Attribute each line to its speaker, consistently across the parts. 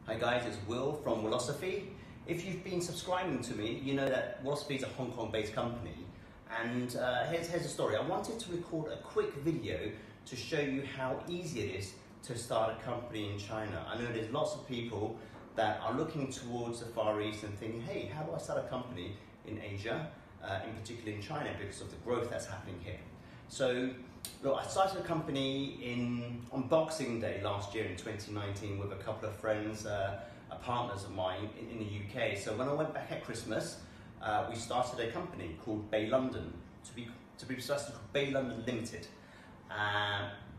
Speaker 1: Hi guys, it's Will from Wilosophy. If you've been subscribing to me, you know that Wilosophy is a Hong Kong based company. And here's a story. I wanted to record a quick video to show you how easy it is to start a company in China. I know there's lots of people that are looking towards the Far East and thinking, hey, how do I start a company in Asia, in particular in China, because of the growth that's happening here. So, look, I started a company on Boxing Day last year in 2019 with a couple of friends, partners of mine in the UK. So when I went back at Christmas, we started a company called Bay London, to be precise, it's called Bay London Ltd.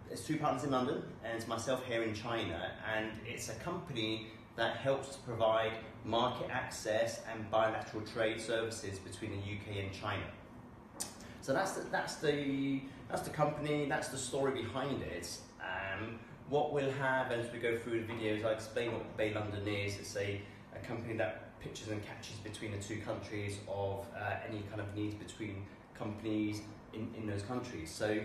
Speaker 1: There's two partners in London, and it's myself here in China, and it's a company that helps to provide market access and bilateral trade services between the UK and China. So that's the company, that's the story behind it. What we'll have as we go through the videos, I explain what Bay London is. It's a company that pitches and catches between the two countries of any kind of needs between companies in those countries. So,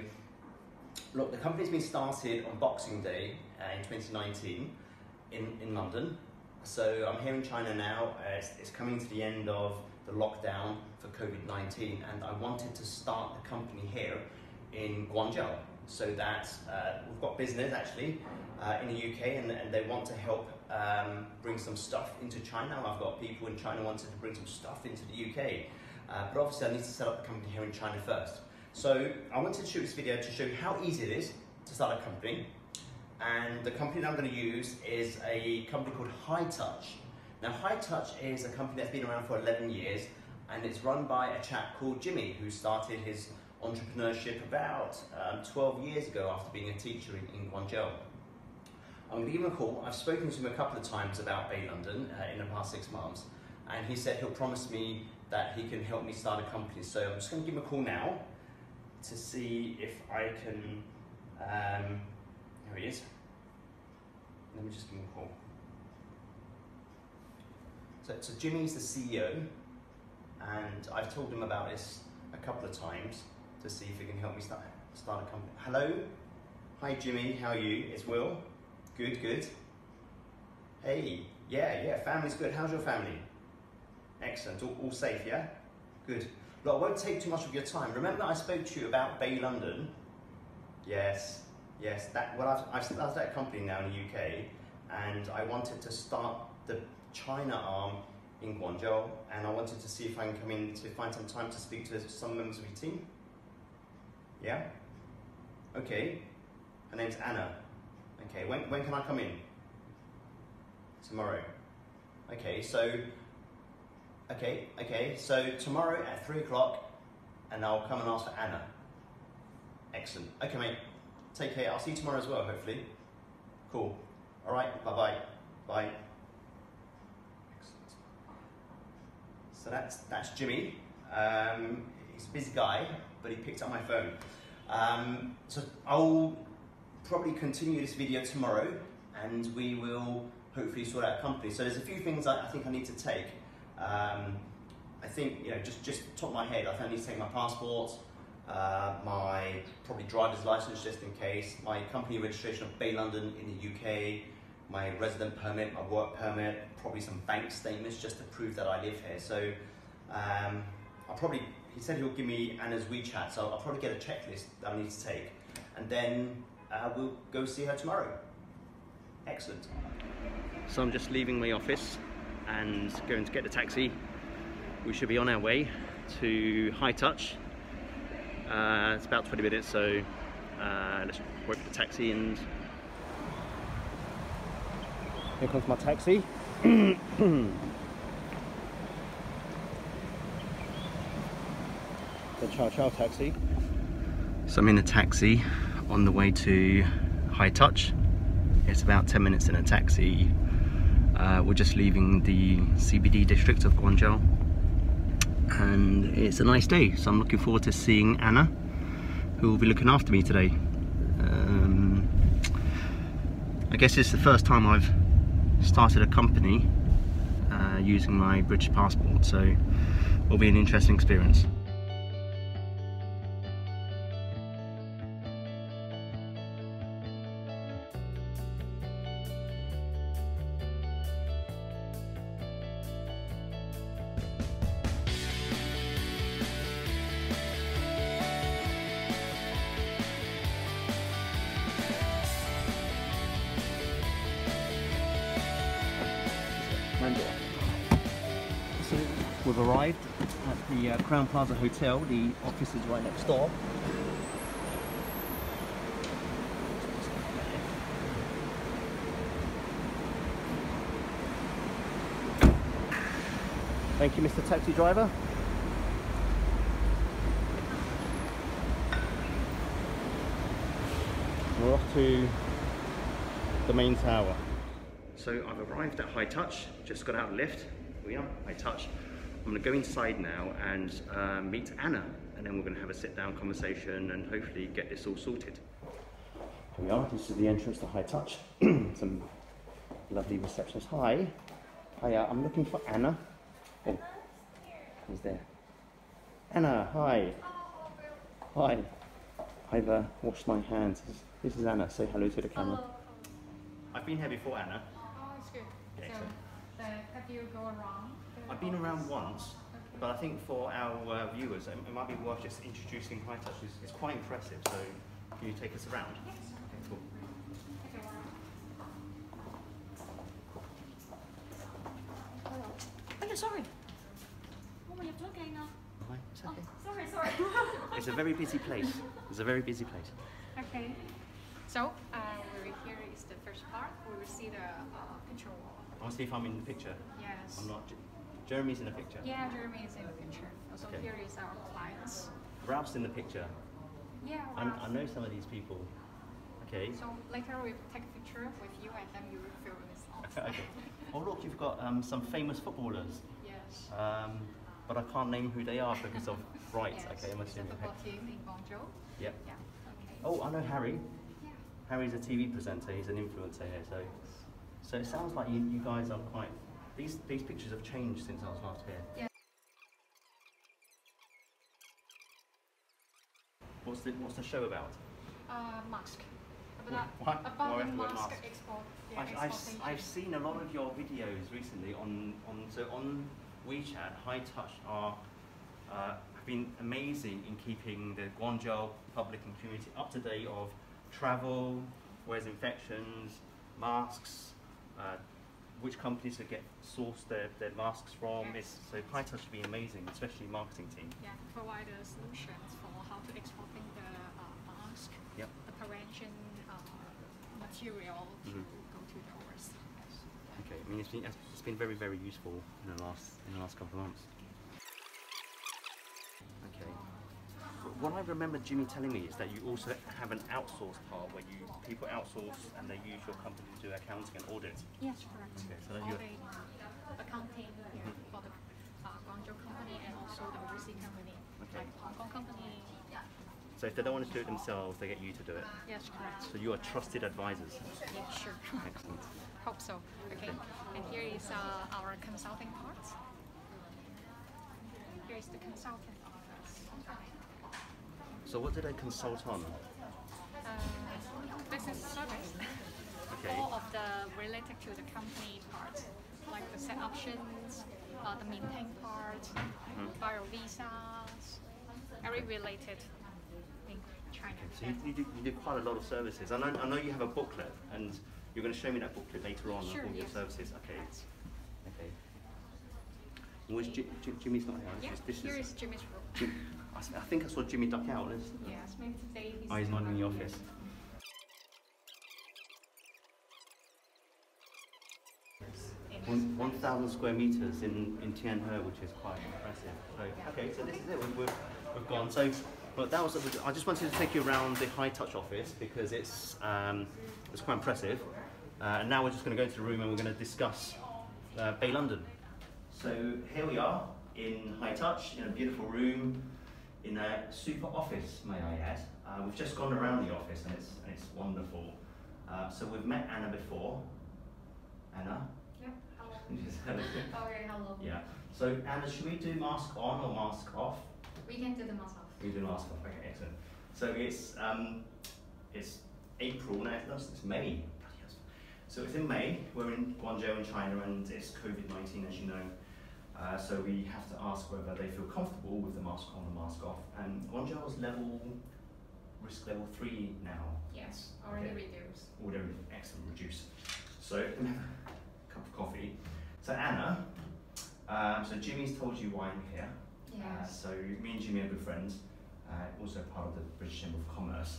Speaker 1: look, the company's been started on Boxing Day in 2019 in London. So I'm here in China now. It's coming to the end of the lockdown for COVID-19, and I wanted to start the company here in Guangzhou, so that we've got business actually in the UK, and they want to help bring some stuff into China. I've got people in China wanting to bring some stuff into the UK, but obviously I need to set up the company here in China first. So I wanted to shoot this video to show you how easy it is to start a company, and the company that I'm going to use is a company called HiTouch. Now, HiTouch is a company that's been around for 11 years, and it's run by a chap called Jimmy, who started his entrepreneurship about 12 years ago after being a teacher in Guangzhou. I'm going to give him a call. I've spoken to him a couple of times about Bay London in the past 6 months, and he said he'll promise me that he can help me start a company. So I'm just going to give him a call now to see if I can, here he is. Let me just give him a call. So Jimmy's the CEO, and I've told him about this a couple of times to see if he can help me start a company. Hello? Hi Jimmy, how are you? It's Will. Good, good. Hey, yeah, family's good. How's your family? Excellent, all safe, yeah? Good. Look, I won't take too much of your time. Remember I spoke to you about Bay London? Yes, I've started that company now in the UK, and I wanted to start the China arm in Guangzhou, and I wanted to see if I can come in to find some time to speak to some members of your team. Yeah? Okay. Her name's Anna. Okay, when can I come in? Tomorrow. Okay, so tomorrow at 3 o'clock, and I'll come and ask for Anna. Excellent. Okay, mate. Take care. I'll see you tomorrow as well, hopefully. Cool. All right. Bye-bye. Bye. Excellent. So that's Jimmy. He's a busy guy, but he picked up my phone. So I'll probably continue this video tomorrow, and we will hopefully sort out a company. So there's a few things I think I need to take. I think, just top of my head, I think I need to take my passport, my probably driver's license just in case, my company registration of Bay London in the UK, my resident permit, my work permit, probably some bank statements just to prove that I live here. So he said he'll give me Anna's WeChat, so I'll probably get a checklist that I need to take, and then we'll go see her tomorrow. Excellent. So I'm just leaving my office and going to get the taxi. We should be on our way to HiTouch. It's about 20 minutes, so let's wait for the taxi, and here comes my taxi. The Chow Chow taxi. So I'm in a taxi on the way to HiTouch. It's about 10 minutes in a taxi. We're just leaving the CBD district of Guangzhou, and it's a nice day, so I'm looking forward to seeing Anna, who will be looking after me today. I guess it's the first time I've started a company using my British passport, so it'll be an interesting experience. handle. So we've arrived at the Crown Plaza Hotel. The office is right next door. Thank you, Mr. Taxi Driver. We're off to the main tower. So I've arrived at HiTouch, just got out of the lift. Here we are, HiTouch. I'm going to go inside now and meet Anna, and then we're going to have a sit-down conversation and hopefully get this all sorted. Here we are, this is the entrance to HiTouch. Some lovely receptionists. Hi. Hi, I'm looking for Anna. Oh, who's there? Anna, hi. Hi. I've washed my hands. This is Anna. Say hello to the camera.
Speaker 2: Hello.
Speaker 1: I've been here before, Anna.
Speaker 2: Oh, it's good.
Speaker 1: Yeah,
Speaker 2: so, have you go around?
Speaker 1: I've been around once,
Speaker 2: okay.
Speaker 1: but I think for our viewers, it might be worth just introducing HiTouch. It's quite impressive. So, can you take us around?
Speaker 2: Yes.
Speaker 1: Okay, cool.
Speaker 2: Okay, around. Hello. Oh, yeah, sorry. Oh, you're talking now.
Speaker 1: Hi, it's okay.
Speaker 2: Oh, sorry.
Speaker 1: It's a very busy place. It's a very busy place.
Speaker 2: Okay. So, here is the first part. We will see the picture wall.
Speaker 1: I want to see if I'm in the picture.
Speaker 2: Yes.
Speaker 1: I'm not. Jeremy's in the picture.
Speaker 2: Yeah, Jeremy is in the picture. Also,
Speaker 1: Okay.
Speaker 2: here is our clients.
Speaker 1: Ralph's in the picture.
Speaker 2: Yeah,
Speaker 1: I know some of these people. Okay.
Speaker 2: So later we will take a picture with you and then you will fill this out.
Speaker 1: Okay. Oh look, you've got some famous footballers.
Speaker 2: Yes.
Speaker 1: But I can't name who they are because of rights.
Speaker 2: Yes.
Speaker 1: Okay, I'm
Speaker 2: It's a
Speaker 1: assuming.
Speaker 2: football team in Guangzhou.
Speaker 1: Yep.
Speaker 2: Yeah. Okay.
Speaker 1: Oh, I know Harry.
Speaker 2: Yeah.
Speaker 1: Harry's a TV presenter. He's an influencer here. So it sounds like you guys are quite. These pictures have changed since I was last here.
Speaker 2: Yeah.
Speaker 1: What's the show about?
Speaker 2: Mask.
Speaker 1: What?
Speaker 2: About the
Speaker 1: What
Speaker 2: mask
Speaker 1: mask?
Speaker 2: export. Yeah, exportation.
Speaker 1: I've seen a lot of your videos recently on WeChat. HiTouch have been amazing in keeping the Guangzhou public and community up to date of travel, where's infections, masks, which companies to get sourced their masks from.
Speaker 2: Yes.
Speaker 1: So HiTouch should be amazing, especially marketing team.
Speaker 2: Yeah, provide solutions for how to exporting the mask,
Speaker 1: Yep.
Speaker 2: the prevention material to
Speaker 1: Mhm.
Speaker 2: go to the overseas. Yes.
Speaker 1: Okay, I mean it's been very, very useful in the last couple of months. Okay. What I remember Jimmy telling me is that you also have an outsourced part where people outsource and they use your company to do accounting and audit.
Speaker 2: Yes, correct.
Speaker 1: Okay, so that
Speaker 2: All
Speaker 1: you're-
Speaker 2: the accounting for the Guangzhou company and also the overseas company,
Speaker 1: Okay.
Speaker 2: like Hong Kong company.
Speaker 1: So if they don't want to do it themselves, they get you to do it.
Speaker 2: Yes, correct.
Speaker 1: So you are trusted advisors.
Speaker 2: Yeah, sure.
Speaker 1: Excellent.
Speaker 2: Hope so. Okay. And here is our consulting part. Here is the consultant office.
Speaker 1: So what do they consult on?
Speaker 2: Business service.
Speaker 1: Okay.
Speaker 2: All of the related to the company part, like the set options, the maintain part, bio visas, very related in China.
Speaker 1: So you do quite a lot of services. I know you have a booklet, and you're going to show me that booklet later on
Speaker 2: Sure,
Speaker 1: of all your
Speaker 2: yes.
Speaker 1: services. Okay. Okay. Where's Jimmy's not here?
Speaker 2: Yeah, here is Jimmy's room.
Speaker 1: I think I saw Jimmy duck out.
Speaker 2: Yes, maybe today he's.
Speaker 1: Oh, he's not in the office.
Speaker 2: In
Speaker 1: 1,000 square meters in Tianhe, which is quite impressive. So, okay, so this is it. We've gone. So, well, that was. I just wanted to take you around the HiTouch office because it's quite impressive. And now we're just going to go into the room and we're going to discuss Bay London. So here we are in HiTouch in a beautiful room in a super office, may I add. We've just gone around the office and it's wonderful. So we've met Anna before. Anna.
Speaker 2: Yeah. Hello.
Speaker 1: Hello.
Speaker 2: Okay, hello.
Speaker 1: Yeah. So Anna, should we do mask on or mask off?
Speaker 2: We can do the mask off.
Speaker 1: We do mask off. Okay, excellent. So it's April now. It's May. So it's in May. We're in Guangzhou in China, and it's COVID-19, as you know. So we have to ask whether they feel comfortable with the mask on and mask off. And Guangzhou is risk level 3 now.
Speaker 2: Yes, already
Speaker 1: Okay.
Speaker 2: reduced.
Speaker 1: Already excellent, reduced. So let me have a cup of coffee. So Anna, so Jimmy's told you why I'm here.
Speaker 2: Yes.
Speaker 1: So me and Jimmy are good friends, also part of the British Chamber of Commerce.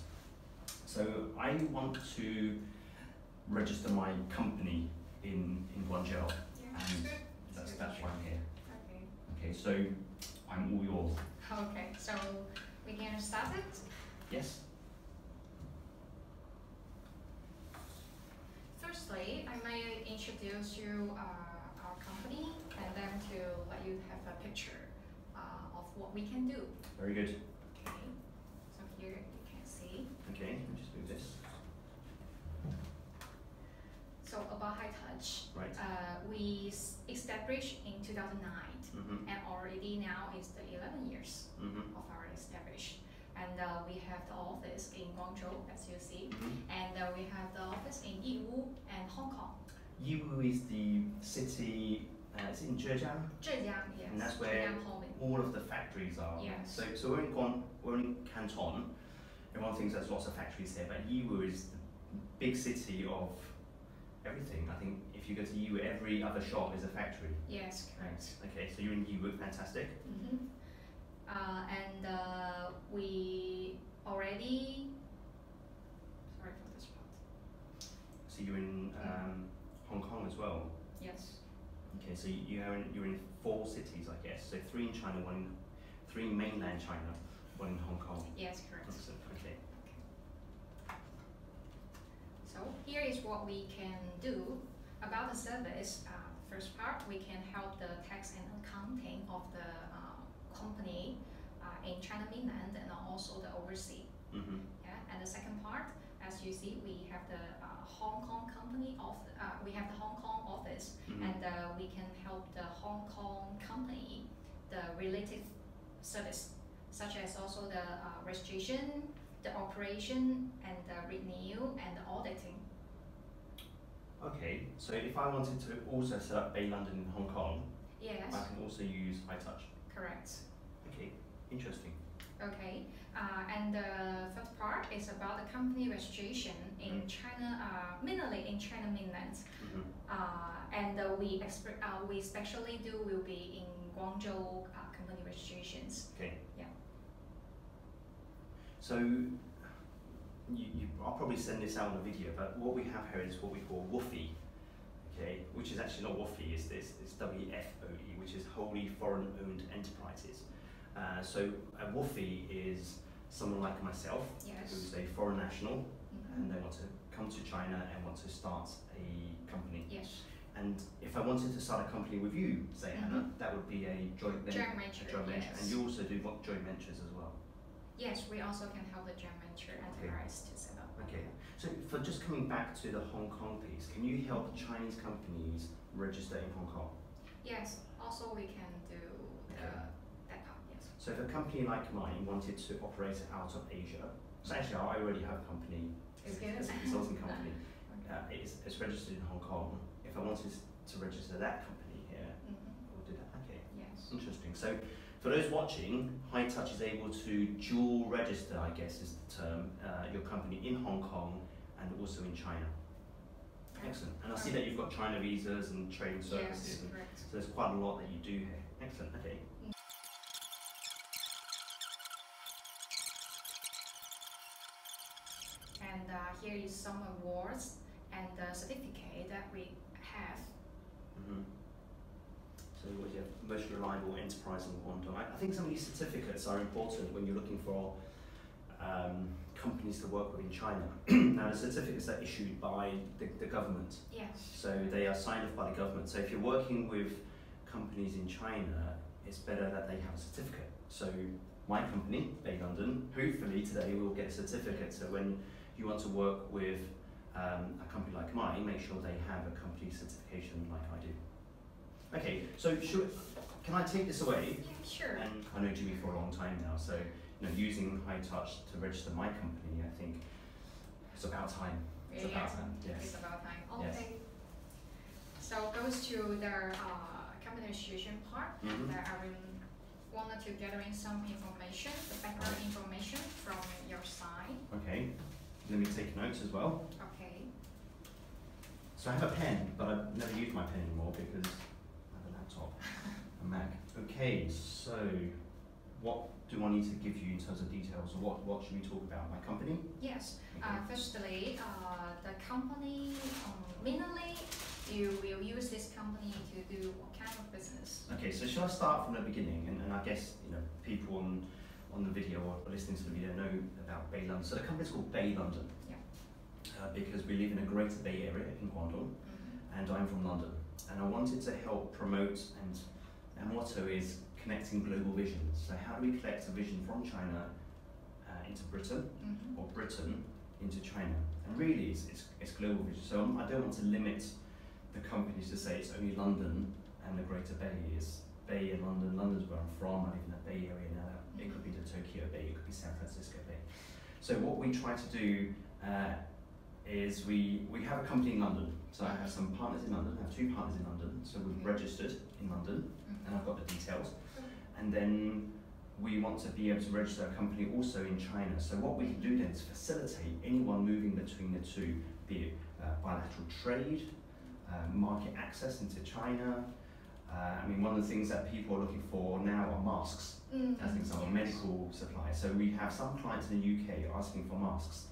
Speaker 1: So I want to register my company in Guangzhou, and that's why I'm here.
Speaker 2: Okay.
Speaker 1: Okay, so I'm all yours.
Speaker 2: Okay, so we can start it?
Speaker 1: Yes.
Speaker 2: Firstly, I may introduce you our company and then to let you have a picture of what we can do.
Speaker 1: Very good.
Speaker 2: Okay, so here you can see.
Speaker 1: Okay, let me just move this.
Speaker 2: So about HiTouch,
Speaker 1: Right.
Speaker 2: we established in 2009 and already now is the 11 years of our established. And we have the office in Guangzhou, as you see, and we have the office in Yiwu and Hong Kong.
Speaker 1: Yiwu is the city, it's in Zhejiang?
Speaker 2: Zhejiang, yes.
Speaker 1: And that's where all of the factories are.
Speaker 2: Yes.
Speaker 1: So we're in Canton. Everyone thinks there's lots of factories here, but Yiwu is the big city of everything. I think if you go to Yiwu, every other shop is a factory.
Speaker 2: Yes, correct.
Speaker 1: Okay, so you're in Yiwu, fantastic.
Speaker 2: And we already, sorry for this part.
Speaker 1: So you're in Hong Kong as well?
Speaker 2: Yes.
Speaker 1: Okay, so you're in 4 cities, I guess. So 3 in China, 3 in mainland China, 1 in Hong Kong.
Speaker 2: Yes, correct.
Speaker 1: Excellent. Okay.
Speaker 2: So here is what we can do about the service. First part, we can help the tax and accounting of the company in China mainland and also the overseas. Yeah, and the second part, as you see, we have the Hong Kong company we have the Hong Kong office, and we can help the Hong Kong company the related service, such as also the registration, the operation, and the renew and the auditing.
Speaker 1: Okay, so if I wanted to also set up a London in Hong Kong,
Speaker 2: yes,
Speaker 1: I can also use HiTouch.
Speaker 2: Correct.
Speaker 1: Okay, interesting.
Speaker 2: Okay, and the third part is about the company registration in China, mainly in China mainland. And we especially will be in Guangzhou company registrations.
Speaker 1: Okay.
Speaker 2: Yeah.
Speaker 1: So I'll probably send this out in a video, but what we have here is what we call WFOE, okay, which is actually not WFOE, it's WFOE, which is Wholly Foreign Owned Enterprises. So a WFOE is someone like myself,
Speaker 2: yes,
Speaker 1: who's a foreign national, and they want to come to China and want to start a company.
Speaker 2: Yes.
Speaker 1: And if I wanted to start a company with you, say Anna, that would be a joint venture.
Speaker 2: Yes.
Speaker 1: And you also do joint ventures as well.
Speaker 2: Yes, we also can help the joint venture enterprise to set up.
Speaker 1: Okay, so for just coming back to the Hong Kong piece, can you help Chinese companies register in Hong Kong?
Speaker 2: Yes, also we can do that part, yes.
Speaker 1: So if a company like mine wanted to operate out of Asia, so actually I already have a company, it's a consulting company, it's registered in Hong Kong. If I wanted to register that company here, we'll do that. Okay,
Speaker 2: yes.
Speaker 1: Interesting. So for those watching, HiTouch is able to dual register, I guess is the term, your company in Hong Kong and also in China. Excellent. And I see that you've got China visas and trading services.
Speaker 2: Yes, correct.
Speaker 1: So there's quite a lot that you do here. Excellent. Okay.
Speaker 2: And here is some awards and the certificate that we have.
Speaker 1: So what do you have? Most reliable enterprise in Guangdong. I think some of these certificates are important when you're looking for companies to work with in China. Now the certificates are issued by the government.
Speaker 2: Yes.
Speaker 1: So they are signed off by the government. So if you're working with companies in China, it's better that they have a certificate. So my company, Bay London, hopefully today will get a certificate. So when you want to work with a company like mine, make sure they have a company certification like I do. Okay, so can I take this away?
Speaker 2: Yeah, sure.
Speaker 1: And I know Jimmy for a long time now, so using HiTouch to register my company, I think it's about time. It's about time. Yes.
Speaker 2: It's about time. Okay.
Speaker 1: Yes.
Speaker 2: So goes to the company registration part. That I wanted to gathering some information, the background information from your side.
Speaker 1: Okay. Let me take notes as well.
Speaker 2: Okay.
Speaker 1: So I have a pen, but I've never used my pen anymore because laptop, a Mac. Okay, so what do I need to give you in terms of details, or what should we talk about? My company?
Speaker 2: Yes.
Speaker 1: Okay.
Speaker 2: Firstly, the company, mainly you will use this company to do what kind of business?
Speaker 1: Okay, so shall I start from the beginning? And I guess people on the video or listening to the video know about Bay London. So the company's called Bay London.
Speaker 2: Yeah.
Speaker 1: Because we live in a greater Bay Area in Guangzhou, and I'm from London. And I wanted to help promote, and our motto is connecting global visions. So how do we collect a vision from China into Britain, or Britain into China? And really, it's global vision. So I don't want to limit the companies to say it's only London and the Greater Bay. It's Bay and London. London's where I'm from. I live in the Bay Area now. It could be the Tokyo Bay. It could be San Francisco Bay. So what we try to do is we have a company in London. So I have some partners in London. I have 2 partners in London. So we've registered in London, and I've got the details. And then we want to be able to register a company also in China. So what we can do then is facilitate anyone moving between the two, be it bilateral trade, market access into China. I mean, one of the things that people are looking for now are masks, as an example, medical supplies. So we have some clients in the UK asking for masks.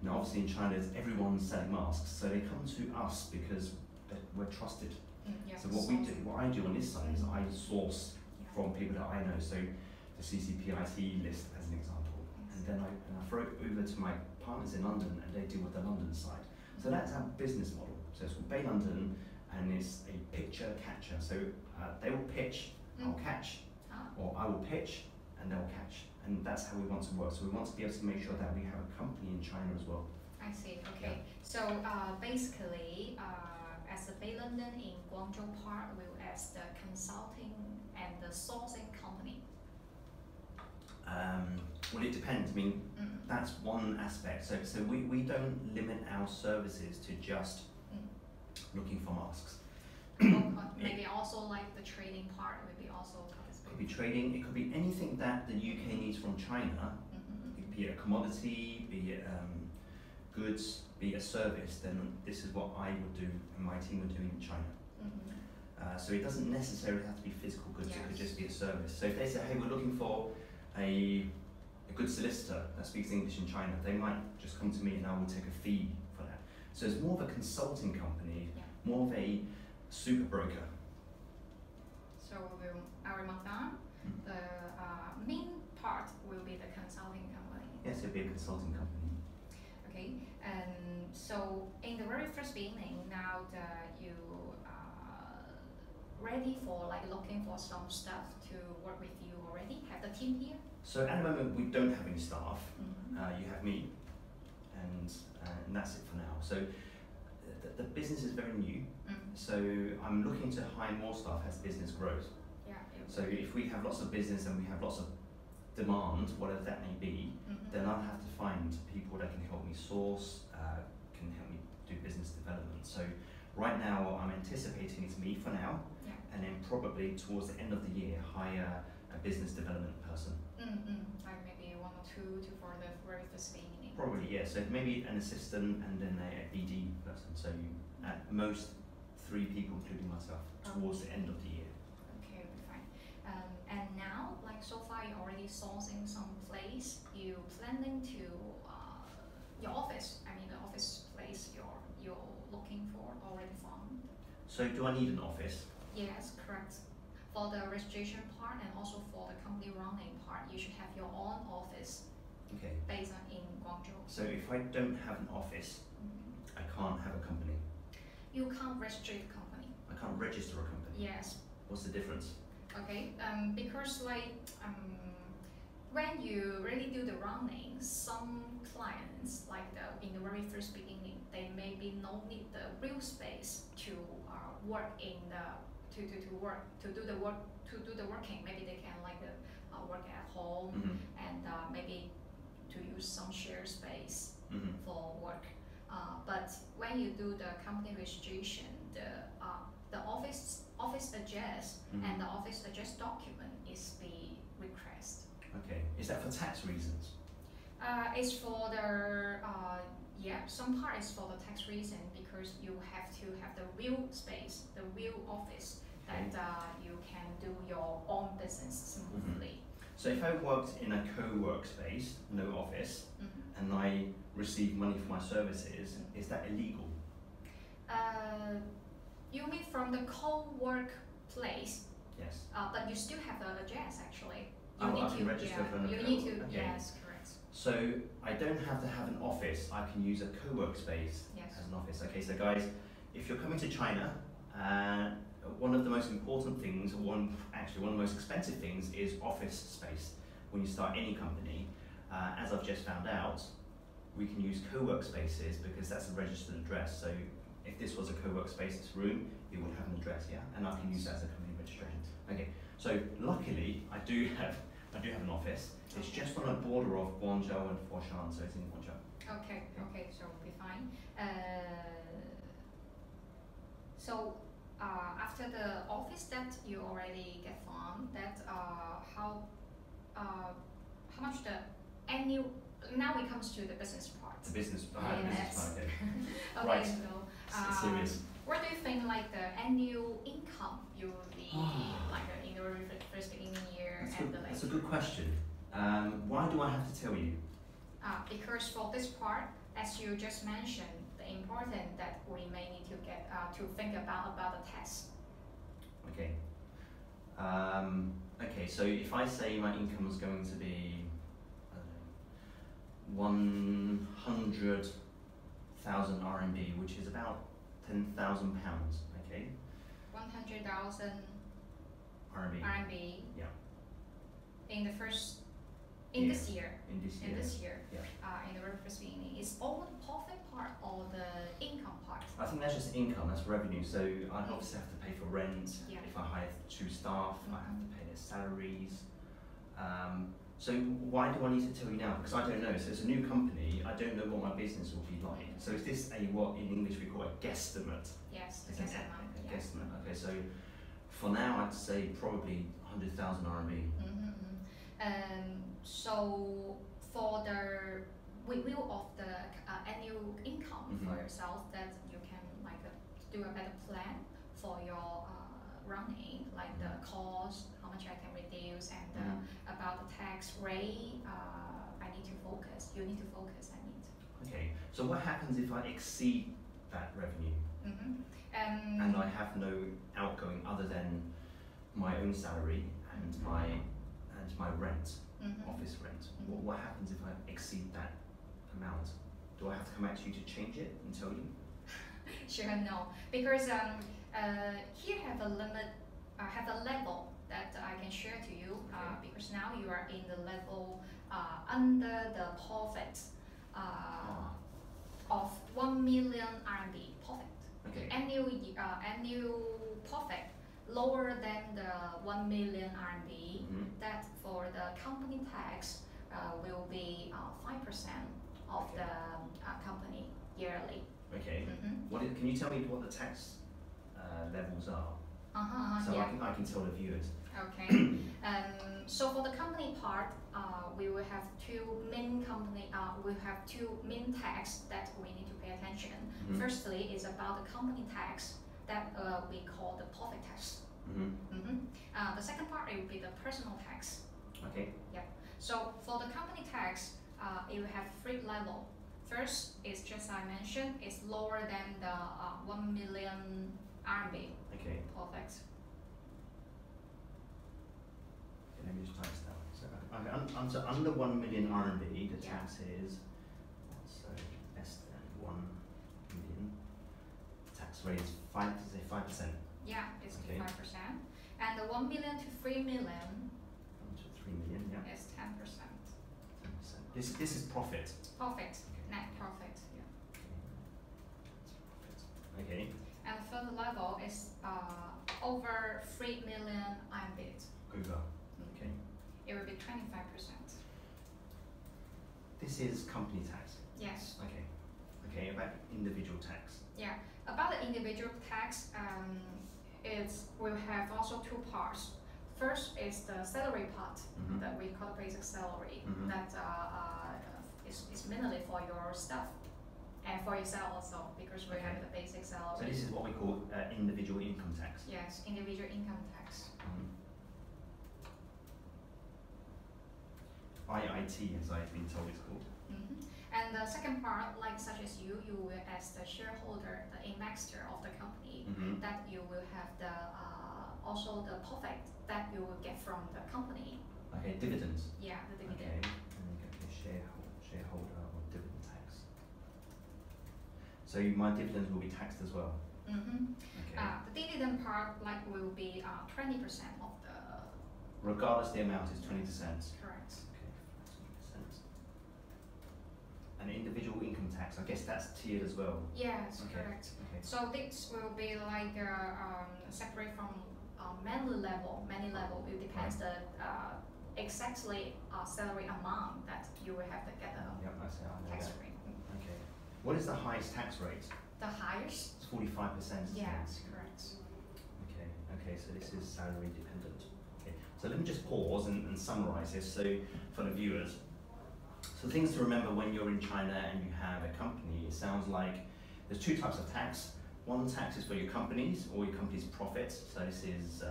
Speaker 1: Now, obviously in China, everyone's selling masks, so they come to us because we're trusted. So what I do on this side is I source from people that I know. So the CCPIT list, as an example, and then I throw it over to my partners in London, and they deal with the London side. So that's our business model. So it's called Bay London, and it's a picture catcher. So they will pitch, I'll catch, or I will pitch, and they'll catch. And that's how we want to work. So we want to be able to make sure that we have a company in China as well.
Speaker 2: I see, okay. Yeah. So basically, as the Bay London in Guangzhou part, will as the consulting and the sourcing company?
Speaker 1: Well, it depends. I mean, that's one aspect. So we don't limit our services to just looking for masks.
Speaker 2: Maybe also like the trading part would be also
Speaker 1: It could be trading, it could be anything that the UK needs from China, be it a commodity, be it goods, be it a service, then this is what I would do and my team would do in China. So it doesn't necessarily have to be physical goods, it could just be a service. So if they say, hey, we're looking for a good solicitor that speaks English in China, they might just come to me and I will take a fee for that. So it's more of a consulting company, more of a super broker.
Speaker 2: So I will mark down. The main part will be the consulting company.
Speaker 1: Yes, it'll be a consulting company.
Speaker 2: Okay, so in the very first beginning, now that you ready for looking for some staff to work with you already, have the team here?
Speaker 1: So at the moment we don't have any staff. You have me, and that's it for now. So the business is very new. So I'm looking to hire more staff as business grows. So if we have lots of business and we have lots of demand, whatever that may be, then I'll have to find people that can help me source, can help me do business development. So right now I'm anticipating it's me for now, and then probably towards the end of the year hire a business development person.
Speaker 2: Like maybe 1 or 2 for the very first beginning.
Speaker 1: Probably, yeah. So maybe an assistant and then a BD person. So at most 3 people, including myself, towards the end of the year.
Speaker 2: Okay, fine. And now, so far, you're already sourcing some place. You planning to your office? I mean, the office place you're looking for already found.
Speaker 1: So do I need an office?
Speaker 2: Yes, correct. For the registration part and also for the company running part, you should have your own office.
Speaker 1: Okay.
Speaker 2: Based in Guangzhou.
Speaker 1: So if I don't have an office, I can't have a company.
Speaker 2: You can't register the company.
Speaker 1: I can't register a company.
Speaker 2: Yes.
Speaker 1: What's the difference?
Speaker 2: Okay. Because when you really do the running, some clients in the very first beginning, they maybe no need the real space to work in the to do the working. Maybe they can work at home and maybe to use some shared space for work. But when you do the company registration, the office address and the office address document is the request.
Speaker 1: Okay. Is that for tax reasons?
Speaker 2: It's for the some part is for the tax reason because you have to have the real space, the real office that you can do your own business smoothly.
Speaker 1: So if I worked in a co-workspace, no office, and I receive money for my services, is that illegal?
Speaker 2: You mean from the co-work place?
Speaker 1: Yes.
Speaker 2: But you still have the address actually.
Speaker 1: I can register for an
Speaker 2: You need to,
Speaker 1: okay.
Speaker 2: yes, correct.
Speaker 1: So I don't have to have an office, I can use a co-workspace as an office. Okay, so guys, if you're coming to China, one of the most important things, actually one of the most expensive things is office space. When you start any company, as I've just found out, we can use co-work spaces because that's a registered address. So if this was a co-work space, this room, it would have an address, yeah? And I can use that as a company registration. Okay, so luckily I do have an office. It's just on the border of Guangzhou and Foshan, so it's in Guangzhou.
Speaker 2: Okay, so we'll be fine. So after the office that you already get from, that how much the annual, now it comes to the business part.
Speaker 1: The business,
Speaker 2: yes.
Speaker 1: Business part, okay.
Speaker 2: Okay,
Speaker 1: Right.
Speaker 2: So
Speaker 1: serious.
Speaker 2: what do you think like the annual income you will be like in the first beginning year and the later?
Speaker 1: That's a good question. Why do I have to tell you?
Speaker 2: Because for this part, as you just mentioned, the important that we may need to get to think about the tax.
Speaker 1: Okay. Okay, so if I say my income is going to be, I don't know, 100,000 RMB, which is about 10,000 pounds, okay?
Speaker 2: 100,000
Speaker 1: RMB. Yeah.
Speaker 2: In the first,
Speaker 1: In
Speaker 2: this year.
Speaker 1: In this year. Yeah.
Speaker 2: In the very first beginning, is all the profit part or the income part?
Speaker 1: I think that's just income, that's revenue. So I obviously have to pay for rent.
Speaker 2: Yeah.
Speaker 1: If I hire 2 staff, I have to pay their salaries. So why do I need to tell you now? Because I don't know. So it's a new company. I don't know what my business will be like. So is this what in English we call a guesstimate?
Speaker 2: Yes,
Speaker 1: It's
Speaker 2: a
Speaker 1: guesstimate. Okay, so for now I'd say probably 100,000 RMB.
Speaker 2: So for the review of the annual income for yourself, that you can like do a better plan for your running, like the cost, how much I can reduce, and about the tax rate. I need to focus. You need to focus.
Speaker 1: Okay. So what happens if I exceed that revenue? And I have no outgoing other than my own salary and my rent, office rent. What happens if I exceed that amount? Do I have to come back to you to change it and tell you?
Speaker 2: Sure, no, because here have a limit, have a level that I can share to you. Because now you are in the level under the profit of 1 million RMB profit.
Speaker 1: Okay.
Speaker 2: Annual profit lower than the 1 million RMB. That for the company tax will be 5% of the company yearly.
Speaker 1: Okay. Can you tell me what the tax levels are? So I can tell the viewers.
Speaker 2: Okay. So for the company part, we will have two main tax that we need to pay attention. Firstly is about the company tax that we call the profit tax. The second part, it will be the personal tax.
Speaker 1: Okay.
Speaker 2: Yeah. So for the company tax, it will have 3 levels. First is just I mentioned, it's lower than the 1 million RMB.
Speaker 1: Okay.
Speaker 2: Profit.
Speaker 1: Let me just type this down. So under 1 million RMB, the tax is less than 1 million. Tax rate is 5%.
Speaker 2: Yeah, it's 5%. And the 1 million to 3 million.
Speaker 1: 1 to 3 million, yeah.
Speaker 2: Is 10%.
Speaker 1: 10%. This is profit.
Speaker 2: Profit, net profit. Yeah.
Speaker 1: Okay.
Speaker 2: And the third level is over 3 million RMB.
Speaker 1: Over. Okay.
Speaker 2: It will be 25%.
Speaker 1: This is company tax.
Speaker 2: Yes.
Speaker 1: Okay. Okay. About individual tax.
Speaker 2: Yeah. About the individual tax, we'll have also 2 parts. First is the salary part that we call basic salary. That is mainly for your staff. And for yourself also, because we have the basic salary.
Speaker 1: So this is what we call individual income tax.
Speaker 2: Yes, individual income tax.
Speaker 1: IIT, as I've been told it's called.
Speaker 2: And the second part, like such as you will as the shareholder, the investor of the company, that you will have the also the profit that you will get from the company.
Speaker 1: Okay, dividends.
Speaker 2: Yeah, the dividend.
Speaker 1: Okay, and then you get shareholder or dividend tax. So my dividends will be taxed as well. Okay.
Speaker 2: The dividend part like will be 20% of the.
Speaker 1: Regardless, the amount is 20%.
Speaker 2: Correct.
Speaker 1: Okay, 20%. And individual income tax, I guess that's tiered as well.
Speaker 2: Yes,
Speaker 1: okay.
Speaker 2: correct.
Speaker 1: Okay.
Speaker 2: So this will be like separate from many level. Many level. It depends the exactly salary amount that you will have to get a tax rate.
Speaker 1: Okay. What is the highest tax rate?
Speaker 2: The highest?
Speaker 1: It's 45%.
Speaker 2: Yes, correct.
Speaker 1: Okay. Okay. So this is salary dependent. Okay. So let me just pause and summarize this. So for the viewers. So things to remember when you're in China and you have a company, it sounds like there's two types of tax. One tax is for your companies or your company's profits. So this is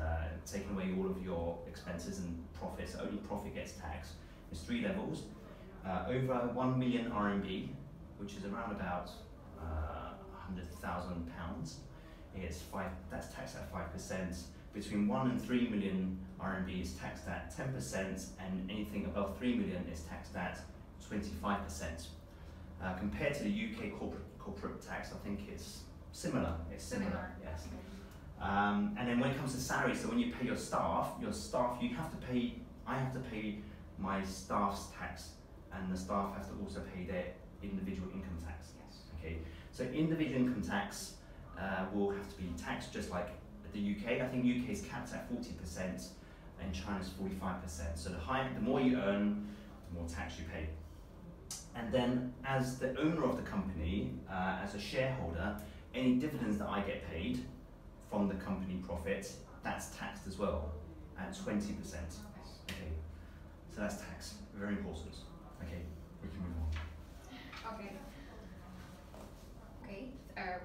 Speaker 1: taking away all of your expenses and profits. Only profit gets taxed. There's three levels. Over 1 million RMB, which is around about 100,000 pounds. That's taxed at 5%. Between 1 and 3 million RMB is taxed at 10%, and anything above 3 million is taxed at 25%. Compared to the UK corporate tax, I think it's similar. It's similar. Yes. And then when it comes to salary, so when you pay your staff, you have to pay. I have to pay my staff's tax, and the staff has to also pay their individual income tax.
Speaker 2: Yes.
Speaker 1: Okay. So individual income tax will have to be taxed just like the UK. I think UK is capped at 40%, and China's 45%. So the more you earn, the more tax you pay. And then, as the owner of the company, as a shareholder, any dividends that I get paid from the company profit, that's taxed as well at 20%. Okay, so that's tax, very important. Okay, we can move on.
Speaker 2: Okay. Okay,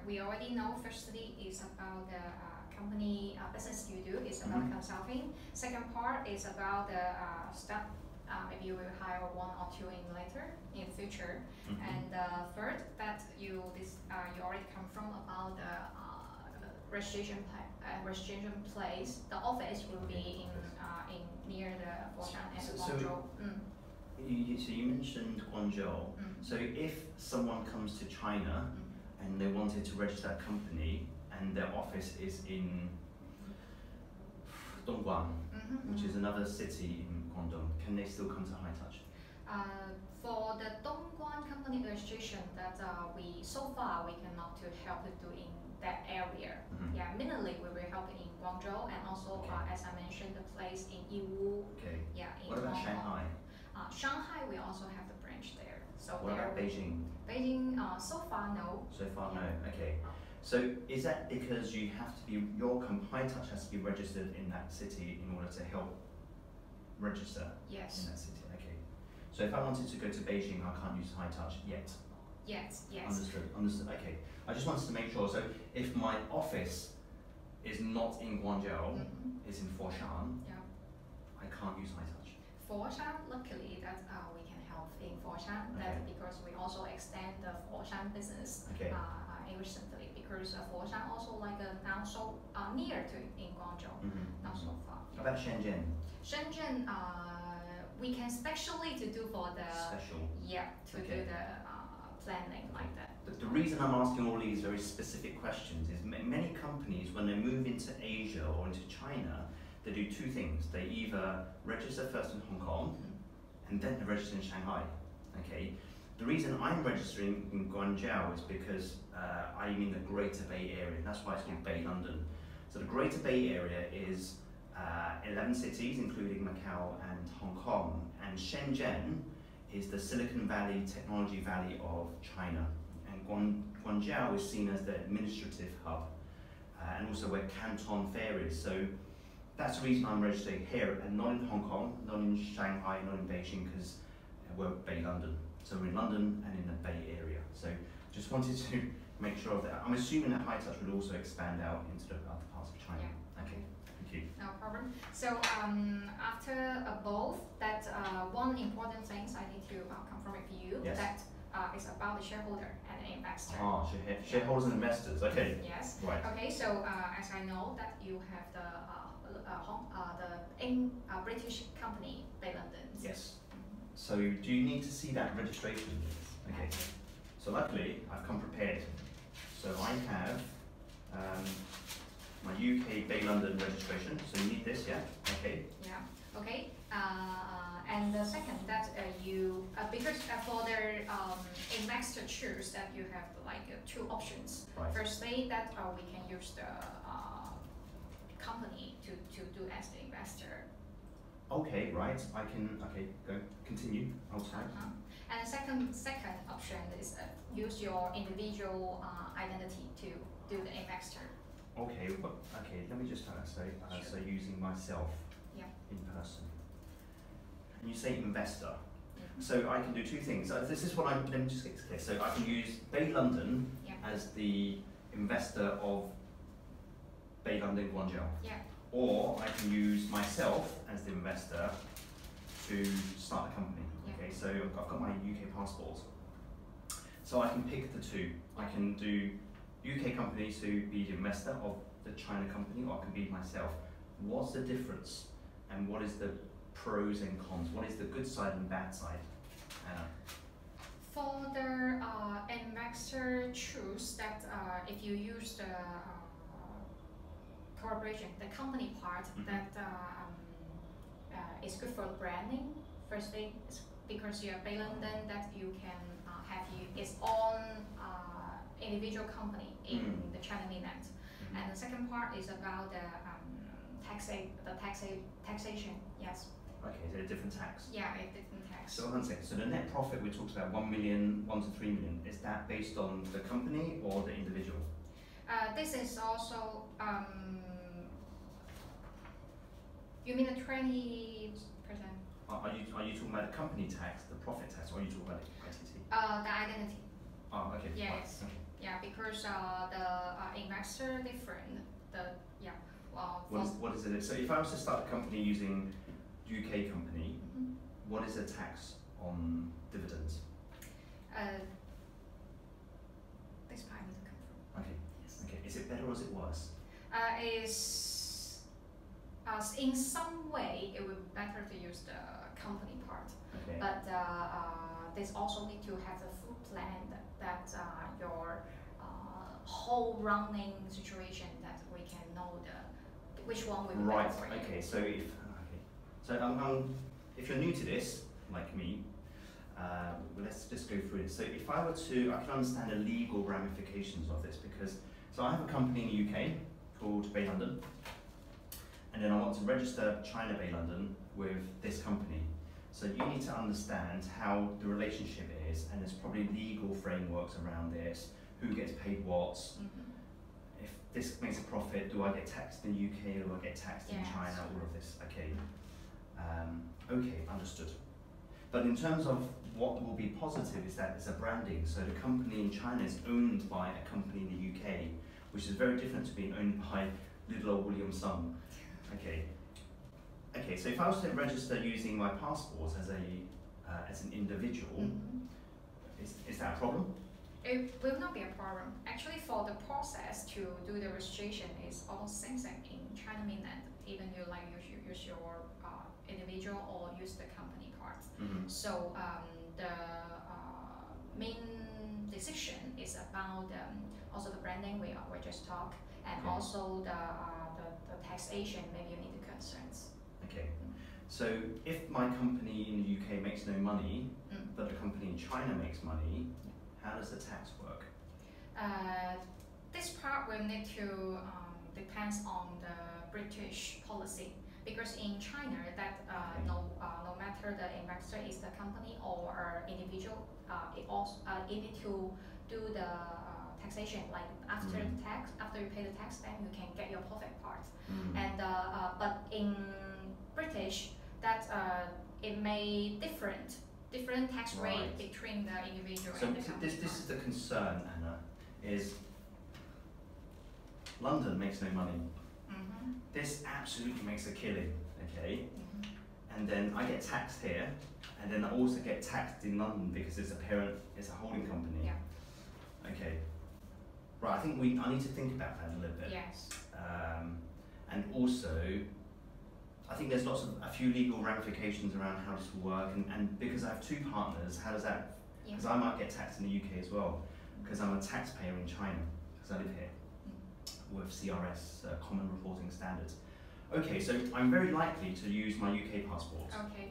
Speaker 2: we already know firstly is about the company business you do, is about consulting. Second part is about the staff. Maybe you will hire one or two in future. And third, that you already come from about the registration place. The office will be in near the Foshan and Guangzhou.
Speaker 1: So you mentioned Guangzhou. So if someone comes to China and they wanted to register a company and their office is in Dongguan, which is another city in Guangdong, can they still come to HiTouch?
Speaker 2: For the Dongguan company registration, that so far we cannot to help to do in that area. Yeah, mainly we will help in Guangzhou and also as I mentioned, the place in Yiwu.
Speaker 1: Okay.
Speaker 2: Yeah.
Speaker 1: What about Shanghai?
Speaker 2: Shanghai, we also have the branch there. So
Speaker 1: what about Beijing?
Speaker 2: Beijing, so far no.
Speaker 1: So far no. Okay. So is that because you have to be HiTouch has to be registered in that city in order to help register in that city? Okay. So if I wanted to go to Beijing, I can't use HiTouch yet.
Speaker 2: Yes.
Speaker 1: Understood. Okay. I just wanted to make sure. So if my office is not in Guangzhou, it's in Foshan, I can't use HiTouch.
Speaker 2: Foshan, luckily that we can help in Foshan. That because we also extend the Foshan business recently, because Foshan also like now so near to in Guangzhou, not so far.
Speaker 1: How about Shenzhen?
Speaker 2: Shenzhen, we can specially to do for the do the planning like that.
Speaker 1: The reason I'm asking all these very specific questions is many companies, when they move into Asia or into China, they do two things. They either register first in Hong Kong and then they register in Shanghai. Okay. The reason I'm registering in Guangzhou is because I'm in the Greater Bay Area. That's why it's called Bay London. So the Greater Bay Area is 11 cities, including Macau and Hong Kong. And Shenzhen is the Silicon Valley, Technology Valley of China. And Guangzhou is seen as the administrative hub, and also where Canton Fair is. So that's the reason I'm registering here, and not in Hong Kong, not in Shanghai, not in Beijing, because we're Bay London. So we're in London and in the Bay Area. So Just wanted to make sure of that. I'm assuming that HiTouch would also expand out into the other parts of China.
Speaker 2: Yeah.
Speaker 1: Okay, thank you.
Speaker 2: No problem. So after both, that one important thing I need to confirm with you,
Speaker 1: Yes.
Speaker 2: that is about the shareholder and the investor.
Speaker 1: Ah, shareholders and investors. Okay.
Speaker 2: Yes.
Speaker 1: Right.
Speaker 2: Okay. So as I know that you have the British company, London.
Speaker 1: Yes. So do you need to see that registration? Okay. So luckily, I've come prepared. So I have my UK London registration. So you need this, yeah? Okay.
Speaker 2: Yeah. Okay. And the second, that you because for the investor choose that you have like two options.
Speaker 1: Right.
Speaker 2: Firstly, that we can use the company to do as the investor.
Speaker 1: Okay, right. I can. Okay, go. Continue. Outside.
Speaker 2: And the second option is use your individual identity to do the investor.
Speaker 1: Okay. Okay. Let me just say.
Speaker 2: Sure.
Speaker 1: So using myself.
Speaker 2: Yeah.
Speaker 1: In person. And you say investor.
Speaker 2: Mm-hmm.
Speaker 1: So I can do two things. This is what I'm. Let me just get clear. So I can use London as the investor of London Guangzhou.
Speaker 2: Yeah.
Speaker 1: Or I can use myself as the investor to start a company.
Speaker 2: Yeah.
Speaker 1: Okay, so I've got my UK passport. So I can pick the two. I can do UK company to be the investor of the China company, or I can be myself. What's the difference? And what is the pros and cons? What is the good side and bad side? Anna?
Speaker 2: For the investor choose that if you use the corporation, the company part, that is good for branding. Firstly, it's because you are London, that you can have its own individual company in the China mainland. And the second part is about the taxation. Yes.
Speaker 1: Okay, so a different tax.
Speaker 2: Yeah, a different tax.
Speaker 1: So one second. So the net profit we talked about 1 to 3 million. Is that based on the company or the individual?
Speaker 2: This is also. You mean the 20%?
Speaker 1: Are you talking about the company tax, the profit tax, or are you talking about the ITT?
Speaker 2: The identity.
Speaker 1: Oh, okay.
Speaker 2: Yes.
Speaker 1: Okay.
Speaker 2: Yeah, because the investor different.
Speaker 1: What is it? So if I was to start a company using UK company, what is the tax on dividends?
Speaker 2: This part I need to confirm.
Speaker 1: Okay.
Speaker 2: Yes.
Speaker 1: Okay. Is it better or is it worse?
Speaker 2: In some way, it would be better to use the company part.
Speaker 1: Okay.
Speaker 2: But this also need to have the full plan that your whole running situation, that we can know which one will be better for you.
Speaker 1: Okay. So if you're new to this, like me, let's just go through it. So if I were to, I can understand the legal ramifications of this, because I have a company in the UK called London, and then I want to register China London with this company. So you need to understand how the relationship is, and there's probably legal frameworks around this. Who gets paid what? If this makes a profit, do I get taxed in the UK or do I get taxed in China? All of this. Okay. Okay, understood. But in terms of what will be positive is that it's a branding. So the company in China is owned by a company in the UK, which is very different to being owned by little old William Sung. Okay. Okay. So if I was to register using my passport as an individual, is that a problem?
Speaker 2: It will not be a problem. Actually, for the process to do the registration is almost same thing in China mainland. Even you like use your individual or use the company part. So the main decision is about also the branding we just talked, and also the taxation. Maybe you need the concerns.
Speaker 1: Okay. So if my company in the UK makes no money, but the company in China makes money, how does the tax work?
Speaker 2: This part will need to depends on the British policy, because in China that no matter the investor is the company or individual, it need to do the taxation, like after the tax, after you pay the tax, then you can get your profit part. And but in British that it may different tax rate
Speaker 1: Right.
Speaker 2: between the individual
Speaker 1: So
Speaker 2: and the company.
Speaker 1: this is the concern, Anna, is London makes no money. This absolutely makes a killing, okay? And then I get taxed here, and then I also get taxed in London because it's a parent, it's a holding company.
Speaker 2: Yeah.
Speaker 1: Okay. Right, I need to think about that a little bit.
Speaker 2: Yes.
Speaker 1: And also, I think there's a few legal ramifications around how this will work, and because I have two partners, how does that, because I might get taxed in the UK as well, because I'm a taxpayer in China, because I live here, with CRS, Common Reporting Standards. Okay, so I'm very likely to use my UK passport.
Speaker 2: Okay.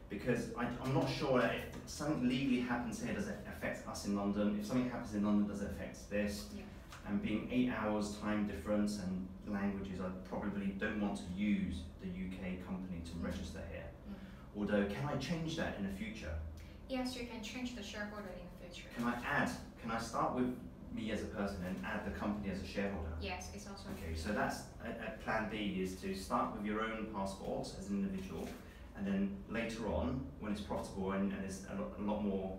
Speaker 1: Because I'm not sure if something legally happens here, does it affect us in London? If something happens in London, does it affect this?
Speaker 2: Yeah.
Speaker 1: And being 8 hours time difference and languages, I probably don't want to use the UK company to register here. Although, can I change that in the future?
Speaker 2: Yes, you can change the shareholder in the future.
Speaker 1: Can I start with me as a person and add the company as a shareholder?
Speaker 2: Yes, it's also
Speaker 1: Okay, so that's a plan B, is to start with your own passport as an individual, and then later on, when it's profitable and there's a lot more,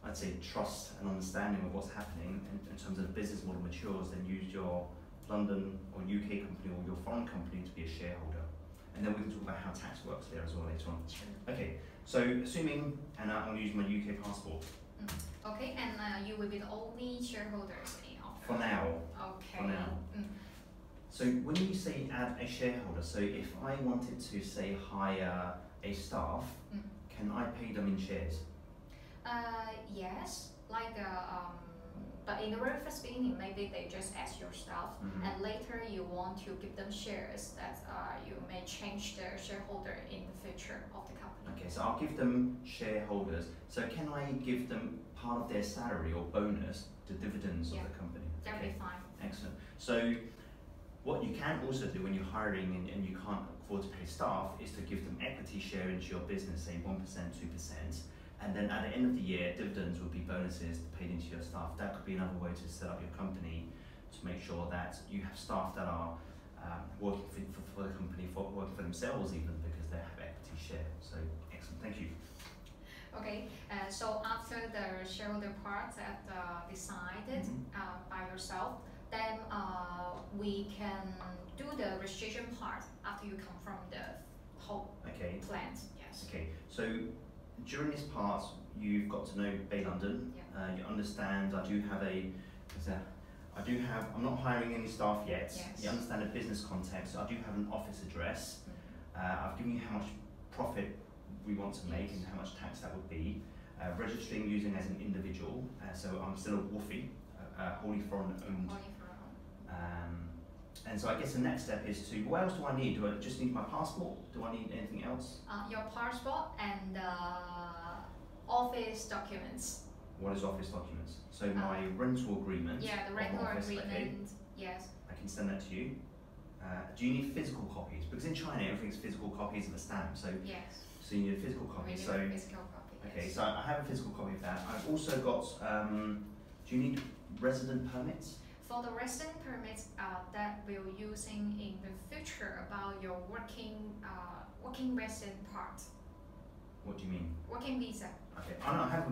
Speaker 1: I'd say, trust and understanding of what's happening in terms of the business model matures, then use your London or UK company or your foreign company to be a shareholder. And then we can talk about how tax works there as well later on.
Speaker 2: Sure.
Speaker 1: Okay, so assuming, and I'll use my UK passport.
Speaker 2: Okay, and you will be the only shareholders in offer.
Speaker 1: For now.
Speaker 2: Okay.
Speaker 1: For now. So when you say add a shareholder, so if I wanted to say hire a staff, can I pay them in shares?
Speaker 2: Yes, but in the very first beginning, maybe they just ask your staff, and later you want to give them shares that you may change the shareholder in the future of the company.
Speaker 1: Okay, so I'll give them shareholders. So can I give them part of their salary or bonus, the dividends of the company?
Speaker 2: That'll be fine.
Speaker 1: Excellent. So what you can also do when you're hiring and you can't afford to pay staff is to give them equity share into your business, say 1%, 2%. And then at the end of the year, dividends would be bonuses paid into your staff. That could be another way to set up your company to make sure that you have staff that are working for the company, working for themselves even, because they have equity share. So excellent, thank you.
Speaker 2: Okay, so after the shareholder part that decided by yourself, then we can do the registration part after you confirm the whole plans. Yes.
Speaker 1: Okay, so during this part, you've got to know Bay London. You understand I'm not hiring any staff yet.
Speaker 2: Yes.
Speaker 1: You understand the business context. I do have an office address. I've given you how much profit we want to make and how much tax that would be. Registering using as an individual. So I'm still a WFOE, wholly foreign owned. And so I guess the next step is to, what else do I need? Do I just need my passport? Do I need anything else?
Speaker 2: Your passport and office documents.
Speaker 1: What is office documents? So my rental agreement.
Speaker 2: Yeah, the rental agreement.
Speaker 1: Okay.
Speaker 2: Yes.
Speaker 1: I can send that to you. Do you need physical copies? Because in China, everything's physical copies of a stamp. So
Speaker 2: yes.
Speaker 1: So you need a physical copy.
Speaker 2: Physical copy.
Speaker 1: Okay,
Speaker 2: yes.
Speaker 1: so I have a physical copy of that. I've also got. Do you need resident permits?
Speaker 2: For the resident permits that we're using in the future about your working resident part.
Speaker 1: What do you mean?
Speaker 2: Working visa.
Speaker 1: Okay, I have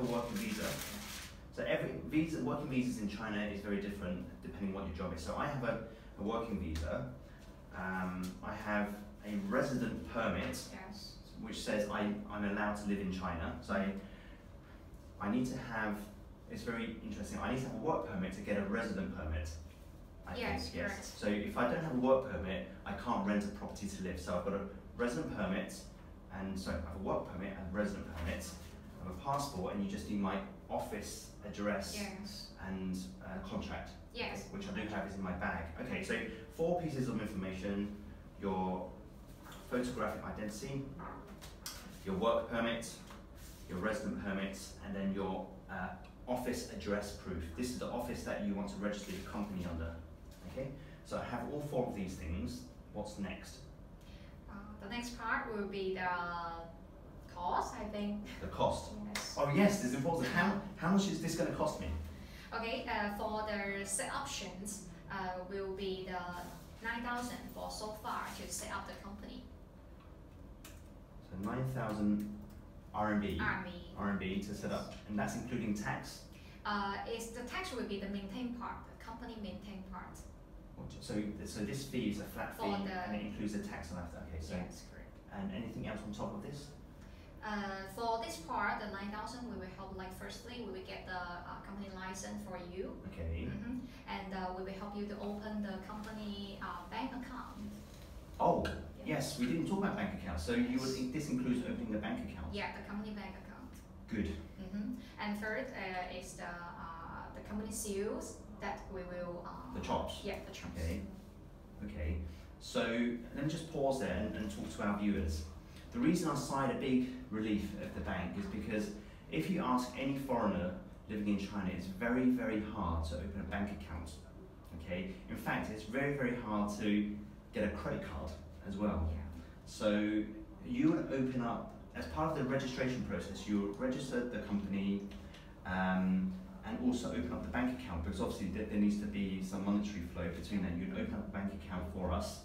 Speaker 1: a working visa. So every working visas in China is very different depending what your job is. So I have a working visa. I have a resident permit,
Speaker 2: yes,
Speaker 1: which says I'm allowed to live in China. So I need to have. It's very interesting. I need to have a work permit to get a resident permit.
Speaker 2: Yes.
Speaker 1: So if I don't have a work permit, I can't rent a property to live. So I've got a resident permit, and so I have a work permit and a resident permit. I have a passport, and you just need my office address and contract.
Speaker 2: Yes.
Speaker 1: Which I do have is in my bag. Okay, so 4 pieces of information: your photographic identity, your work permit, your resident permit, and then your office address proof. This is the office that you want to register your company under. Okay, so I have all 4 of these things. What's next?
Speaker 2: The next part will be the cost, I think.
Speaker 1: The cost.
Speaker 2: Yes.
Speaker 1: Oh yes, this is important. How much is this going to cost me?
Speaker 2: Okay, for the set options, will be the 9,000 for so far to set up the company.
Speaker 1: So 9,000 RMB.
Speaker 2: RMB.
Speaker 1: RMB to set up, and that's including tax.
Speaker 2: Is the tax will be the maintain part, the company maintain part.
Speaker 1: So this fee is a flat fee, and it includes the tax on that. Okay, so
Speaker 2: yes, correct.
Speaker 1: And anything else on top of this?
Speaker 2: For this part, the 9,000, we will help. Like firstly, we will get the company license for you.
Speaker 1: Okay.
Speaker 2: And we will help you to open the company bank account.
Speaker 1: Oh, yes, we didn't talk about bank accounts. So this includes opening the bank account.
Speaker 2: Yeah, the company bank account.
Speaker 1: Good.
Speaker 2: And third is the company seals that we will.
Speaker 1: The chops.
Speaker 2: Yeah, the chops.
Speaker 1: Okay. Okay. So let me just pause there and talk to our viewers. The reason I sighed a big relief at the bank is because if you ask any foreigner living in China, it's very, very hard to open a bank account. Okay. In fact, it's very, very hard to get a credit card as well.
Speaker 2: Yeah.
Speaker 1: So you would open up, as part of the registration process, you would register the company and also open up the bank account, because obviously there needs to be some monetary flow between that. You'd open up a bank account for us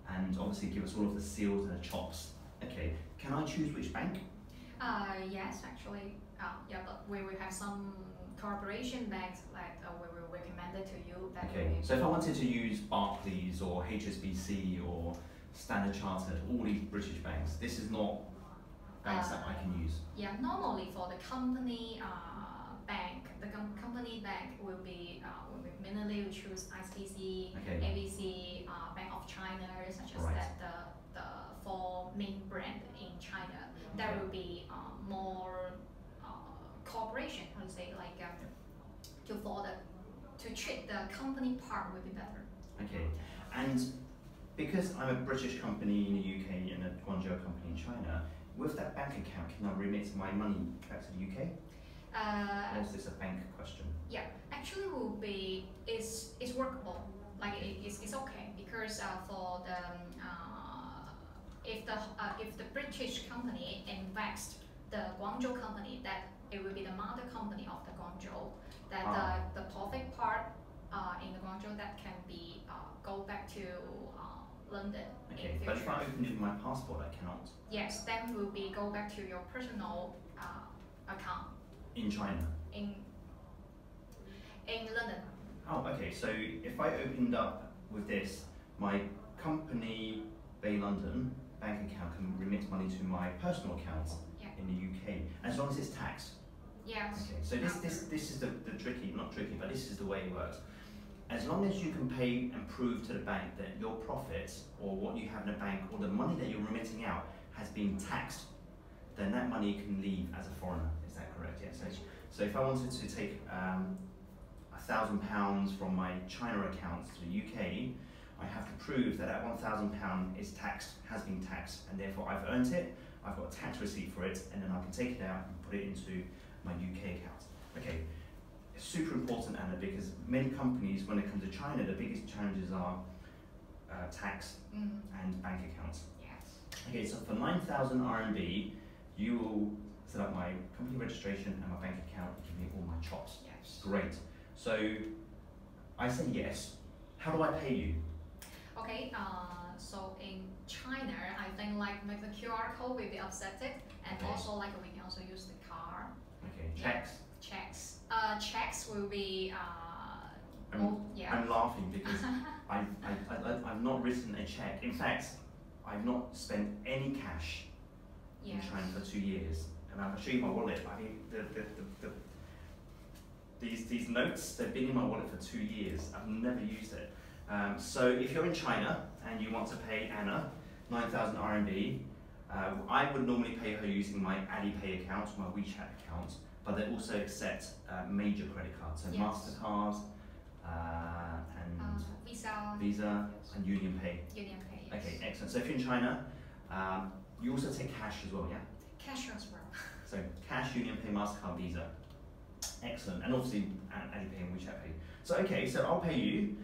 Speaker 1: and obviously give us all of the seals and the chops. Okay, can I choose which bank?
Speaker 2: Yes, actually, yeah, but we will have some corporation banks that we will recommend it to you. That
Speaker 1: okay, so if I wanted to use Barclays or HSBC or Standard Chartered, all these British banks, this is not banks that I can use?
Speaker 2: Yeah, normally for the company bank, the company bank will be mainly we choose ICBC, ABC, Bank of China, such as that the four main brand in China. There will be more cooperation, I would say, like to treat the company part will be better.
Speaker 1: Okay, and because I'm a British company in the UK and a Guangzhou company in China, with that bank account, can I remit my money back to the UK? Or is this a bank question?
Speaker 2: Yeah, actually will be it's workable. Like it's okay, because for the if the British company invests the Guangzhou company, that it will be the mother company of the Guangzhou. That the profit part in the Guangzhou that can be go back to London.
Speaker 1: Okay, but if I open it with my passport, I cannot.
Speaker 2: Yes, then will be go back to your personal account.
Speaker 1: In China?
Speaker 2: In London.
Speaker 1: Oh, okay, so if I opened up with this, my company Bay London bank account can remit money to my personal account in the UK, as long as it's taxed.
Speaker 2: Yes.
Speaker 1: Okay, so this is the tricky, not tricky, but this is the way it works. As long as you can pay and prove to the bank that your profits or what you have in the bank or the money that you're remitting out has been taxed, then that money can leave as a foreigner. Is that correct? Yes. So if I wanted to take £1,000 from my China account to the UK, I have to prove that that £1,000 is taxed, has been taxed, and therefore I've earned it, I've got a tax receipt for it, and then I can take it out and put it into my UK account. Okay, it's super important, Anna, because many companies, when it comes to China, the biggest challenges are tax and bank accounts.
Speaker 2: Yes.
Speaker 1: Okay, so for 9,000 RMB, you will set up my company registration and my bank account and give me all my chops.
Speaker 2: Yes.
Speaker 1: Great. So I say yes. How do I pay you?
Speaker 2: Okay, so in China, I think like the QR code will be accepted, and also like we can also use the card.
Speaker 1: Okay, checks?
Speaker 2: Checks. Checks will be,
Speaker 1: I'm laughing because I've not written a check. In fact, I've not spent any cash in China for 2 years. And I'll show you my wallet. I mean, these notes, they've been in my wallet for 2 years. I've never used it. So if you're in China and you want to pay Anna 9,000 RMB, I would normally pay her using my Alipay account, my WeChat account, but they also accept major credit cards, so MasterCard and Visa and UnionPay.
Speaker 2: UnionPay, yes.
Speaker 1: Okay, excellent. So if you're in China, you also take cash as well, yeah?
Speaker 2: Cash as well.
Speaker 1: So cash, UnionPay, MasterCard, Visa. Excellent, and obviously Alipay and WeChat Pay. So okay, so I'll pay you.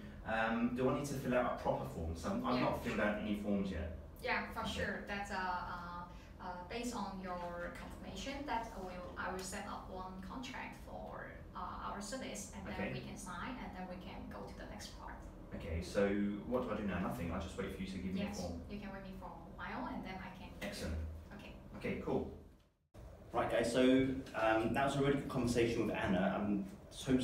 Speaker 1: Do I need to fill out a proper form? So I've not filled out any forms yet.
Speaker 2: Yeah, for sure. That's based on your confirmation that I will set up one contract for our service, and then we can sign, and then we can go to the next part.
Speaker 1: Okay, so what do I do now? Nothing. I'll just wait for you to give me a form.
Speaker 2: You can wait me for a while, and then I can.
Speaker 1: Excellent.
Speaker 2: Okay.
Speaker 1: Okay, cool. Right guys, so that was a really good conversation with Anna. I'm so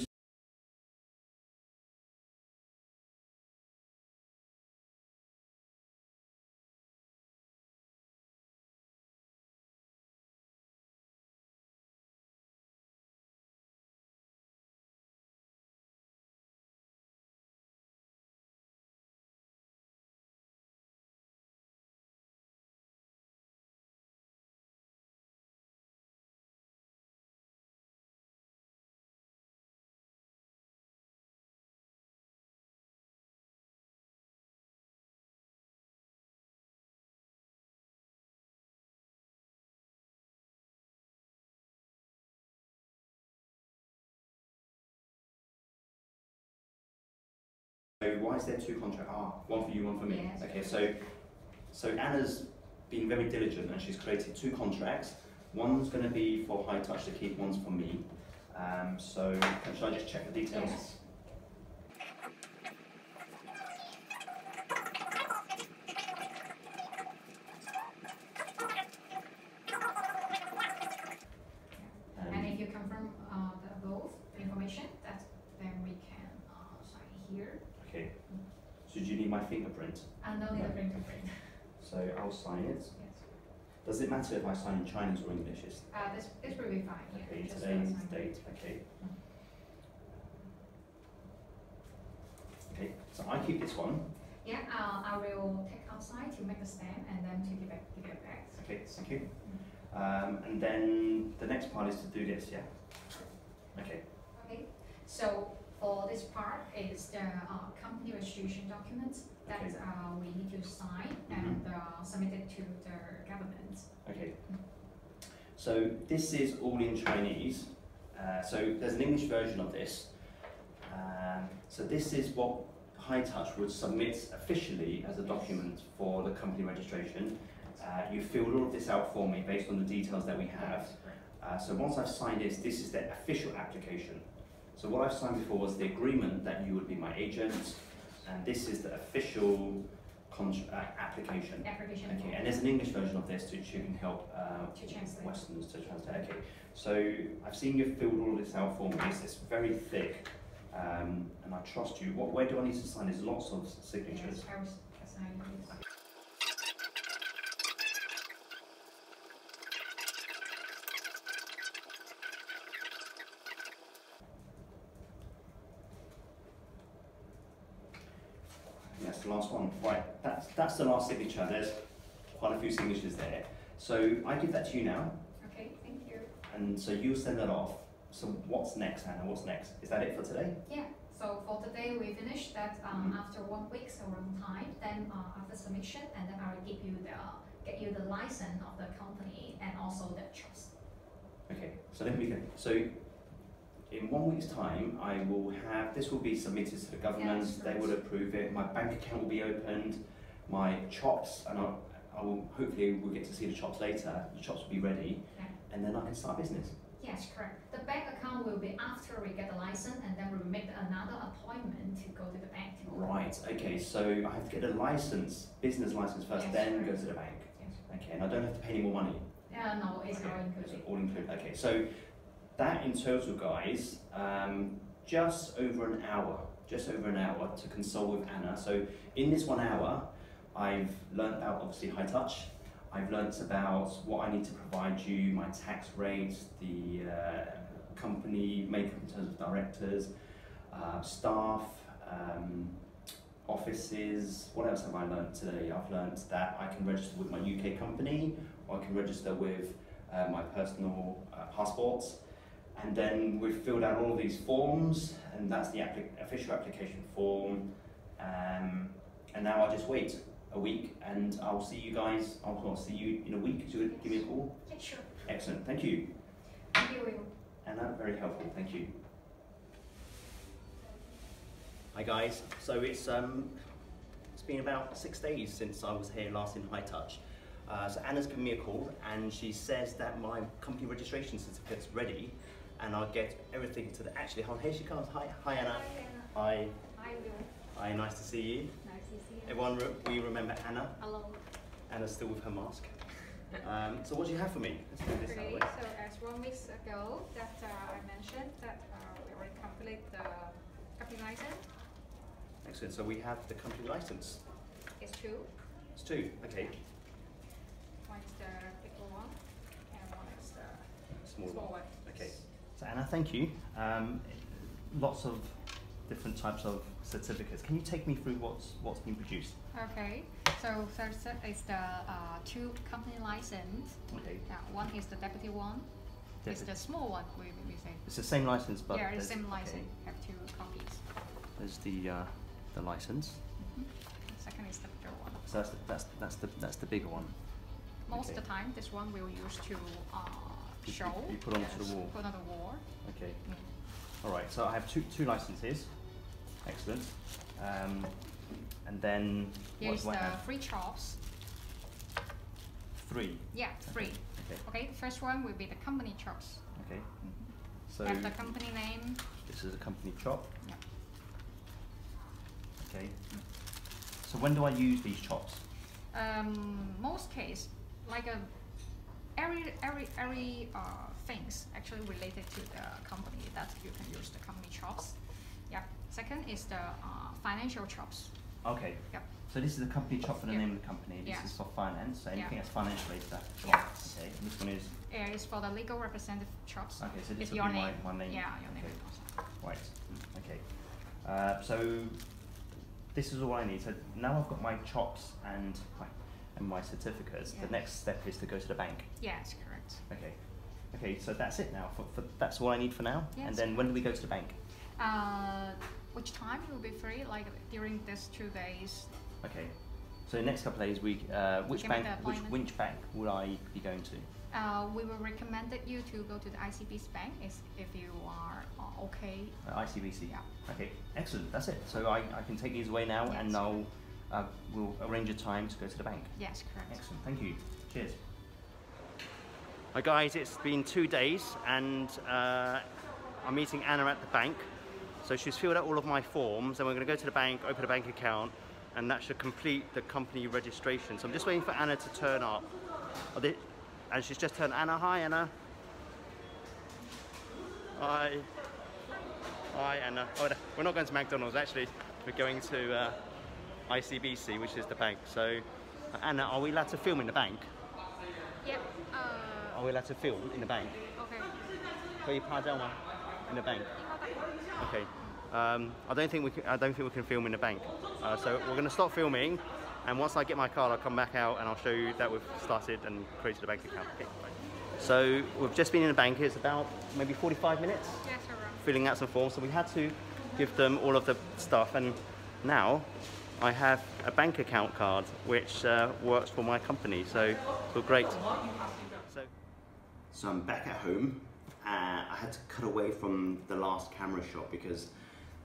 Speaker 1: why is there two contracts? One for you, one for me.
Speaker 3: Yes.
Speaker 1: Okay, so Anna's been very diligent and she's created two contracts. One's going to be for HiTouch to keep, one's for me. So should I just check the details?
Speaker 3: Yes. And if you confirm the both information, then we can sign here.
Speaker 1: Okay. So do you need my fingerprint?
Speaker 3: No need a fingerprint.
Speaker 1: So I'll sign it.
Speaker 3: Yes.
Speaker 1: Does it matter if I sign in Chinese or English?
Speaker 3: This will be fine. Yeah.
Speaker 1: Okay,
Speaker 3: Just
Speaker 1: today's
Speaker 3: sign.
Speaker 1: date. Okay. Okay, so I keep this one.
Speaker 3: Yeah, I will take outside to make the stamp and then to give it back.
Speaker 1: Okay, thank you. And then the next part is to do this, yeah? Okay.
Speaker 3: Okay, so for this part is the company registration documents that
Speaker 1: Okay.
Speaker 3: we need to sign and submit it to the government.
Speaker 1: Okay. So this is all in Chinese. So there's an English version of this. So this is what HiTouch would submit officially as a document for the company registration. You filled all of this out for me based on the details that we have. So once I've signed this is the official application. So what I've signed before was the agreement that you would be my agent, and this is the official application. Okay, and there's an English version of this which you can help
Speaker 3: To translate.
Speaker 1: Westerners to translate. Okay, so I've seen you've filled all of this out for me. It's very thick, and I trust you. Where do I need to sign? There's lots of signatures.
Speaker 3: Yes, I will assign this.
Speaker 1: Yes, the last one. Right, that's the last signature. There's quite a few signatures there. So I give that to you now,
Speaker 3: Okay, thank you.
Speaker 1: and so you send that off. So what's next, Anna? What's next? Is that it for today?
Speaker 3: Yeah, so for today we finished that after 1 week around time, then after submission, and then I will get you the license of the company and also the trust.
Speaker 1: Okay, so then we can. So in 1 week's time, I will have this will be submitted to the government.
Speaker 3: Yes,
Speaker 1: they will approve it. My bank account will be opened. My chops, and I will hopefully we'll get to see the chops later. The chops will be ready,
Speaker 3: Yeah.
Speaker 1: and then I can start business.
Speaker 3: Yes, correct. The bank account will be after we get the license, and then we'll make another appointment to go to the bank.
Speaker 1: Right. Okay. So I have to get a license, business license first,
Speaker 3: Yes,
Speaker 1: then
Speaker 3: correct.
Speaker 1: go to the bank.
Speaker 3: Yes.
Speaker 1: Okay, and I don't have to pay any more money.
Speaker 3: No, it's
Speaker 1: Okay,
Speaker 3: all
Speaker 1: it's
Speaker 3: included.
Speaker 1: all included. Okay, so that in total, guys, just over an hour to consult with Anna. So in this 1 hour, I've learnt about obviously HiTouch. I've learnt about what I need to provide you, my tax rates, the company makeup in terms of directors, staff, offices. What else have I learnt today? I've learnt that I can register with my UK company, or I can register with my personal passports. And then we've filled out all of these forms, and that's the official application form. And now I'll just wait a week, and I'll see you guys. I'll see you in a week. So give me a call.
Speaker 3: Yeah, sure.
Speaker 1: Excellent. Thank you.
Speaker 3: Thank you, Will.
Speaker 1: Anna, very helpful. Thank you. Hi guys. So it's been about 6 days since I was here last in HiTouch. So Anna's given me a call, and she says that my company registration certificate's ready, and I'll get everything to the. Actually, here she comes. Hi Anna. Hi.
Speaker 2: Hi, Will.
Speaker 1: Hi. Nice to see you.
Speaker 2: Nice to see you.
Speaker 1: Everyone, we remember Anna.
Speaker 2: Hello.
Speaker 1: Anna's still with her mask. So what do you have for me? Let's do this that way.
Speaker 2: So as 1 week ago that I mentioned that we already complete the company license.
Speaker 1: Excellent. So we have the company license.
Speaker 2: It's 2.
Speaker 1: It's 2. Okay.
Speaker 2: One is the bigger one, and one is the small one.
Speaker 1: Okay. So Anna, thank you. Lots of different types of certificates. Can you take me through what's been produced?
Speaker 2: Okay. So first is the 2 company license.
Speaker 1: Okay.
Speaker 2: One is the deputy one. It's the small one we say.
Speaker 1: It's the same license, but
Speaker 2: yeah, it's the same license. Have 2 copies.
Speaker 1: There's the license.
Speaker 2: Second is the bigger one.
Speaker 1: So that's the bigger one.
Speaker 2: Most of the time, this one we'll use to show.
Speaker 1: You put onto the wall.
Speaker 2: Put on the wall.
Speaker 1: Okay. All right. So I have two licenses. Excellent. And then
Speaker 2: here's the free chops.
Speaker 1: 3.
Speaker 2: Yeah, 3. Okay. The first one will be the company chops.
Speaker 1: Okay. So
Speaker 2: have the company name.
Speaker 1: This is a company chop.
Speaker 2: Yeah.
Speaker 1: Okay. So when do I use these chops?
Speaker 2: Most case, like every things actually related to the company that you can use the company chops. Yeah. Second is the financial chops.
Speaker 1: Okay.
Speaker 2: Yeah.
Speaker 1: So this is the company chop for the name of the company. This is for finance. So anything that's financial related, that chop.
Speaker 2: Yes.
Speaker 1: Okay. And this one is.
Speaker 2: It's for the legal representative chops.
Speaker 1: Okay. So this
Speaker 2: is
Speaker 1: will
Speaker 2: your
Speaker 1: be
Speaker 2: name.
Speaker 1: my name.
Speaker 2: Yeah, your name.
Speaker 1: Okay. Right. Okay. So this is all I need. So now I've got my chops and my certificates.
Speaker 2: Yeah.
Speaker 1: The next step is to go to the bank.
Speaker 2: Yes, correct.
Speaker 1: Okay. Okay. So that's it now. That's all I need for now.
Speaker 2: Yes.
Speaker 1: And then when do we go to the bank?
Speaker 2: Which time you will be free? Like during these 2 days?
Speaker 1: Okay. So the next couple of days, which bank will I be going to?
Speaker 2: We will recommend you to go to the ICBC bank if you are okay.
Speaker 1: ICBC.
Speaker 2: Yeah.
Speaker 1: Okay. Excellent. That's it. So I can take these away now, and we'll arrange a time to go to the bank.
Speaker 2: Yes, correct.
Speaker 1: Excellent. Thank you. Cheers. Hi guys, it's been 2 days, and I'm meeting Anna at the bank. So she's filled out all of my forms, and we're going to go to the bank, open a bank account, and that should complete the company registration. So I'm just waiting for Anna to turn up. And she's just turned. Anna, hi Anna. Hi. Hi Anna. Oh, we're not going to McDonald's actually. We're going to ICBC, which is the bank. So Anna, are we allowed to film in the bank?
Speaker 2: Yep.
Speaker 1: Are we allowed to film in the bank?
Speaker 2: Okay.
Speaker 1: 可以拍照吗? In the bank. Okay. I don't think we can film in the bank. So we're going to stop filming, and once I get my card, I'll come back out and I'll show you that we've started and created a bank account. Okay. So we've just been in the bank. It's about maybe 45 minutes.
Speaker 2: Yes, around.
Speaker 1: Filling out some forms. So we had to give them all of the stuff, and now I have a bank account card which works for my company. So great. So I'm back at home. I had to cut away from the last camera shot because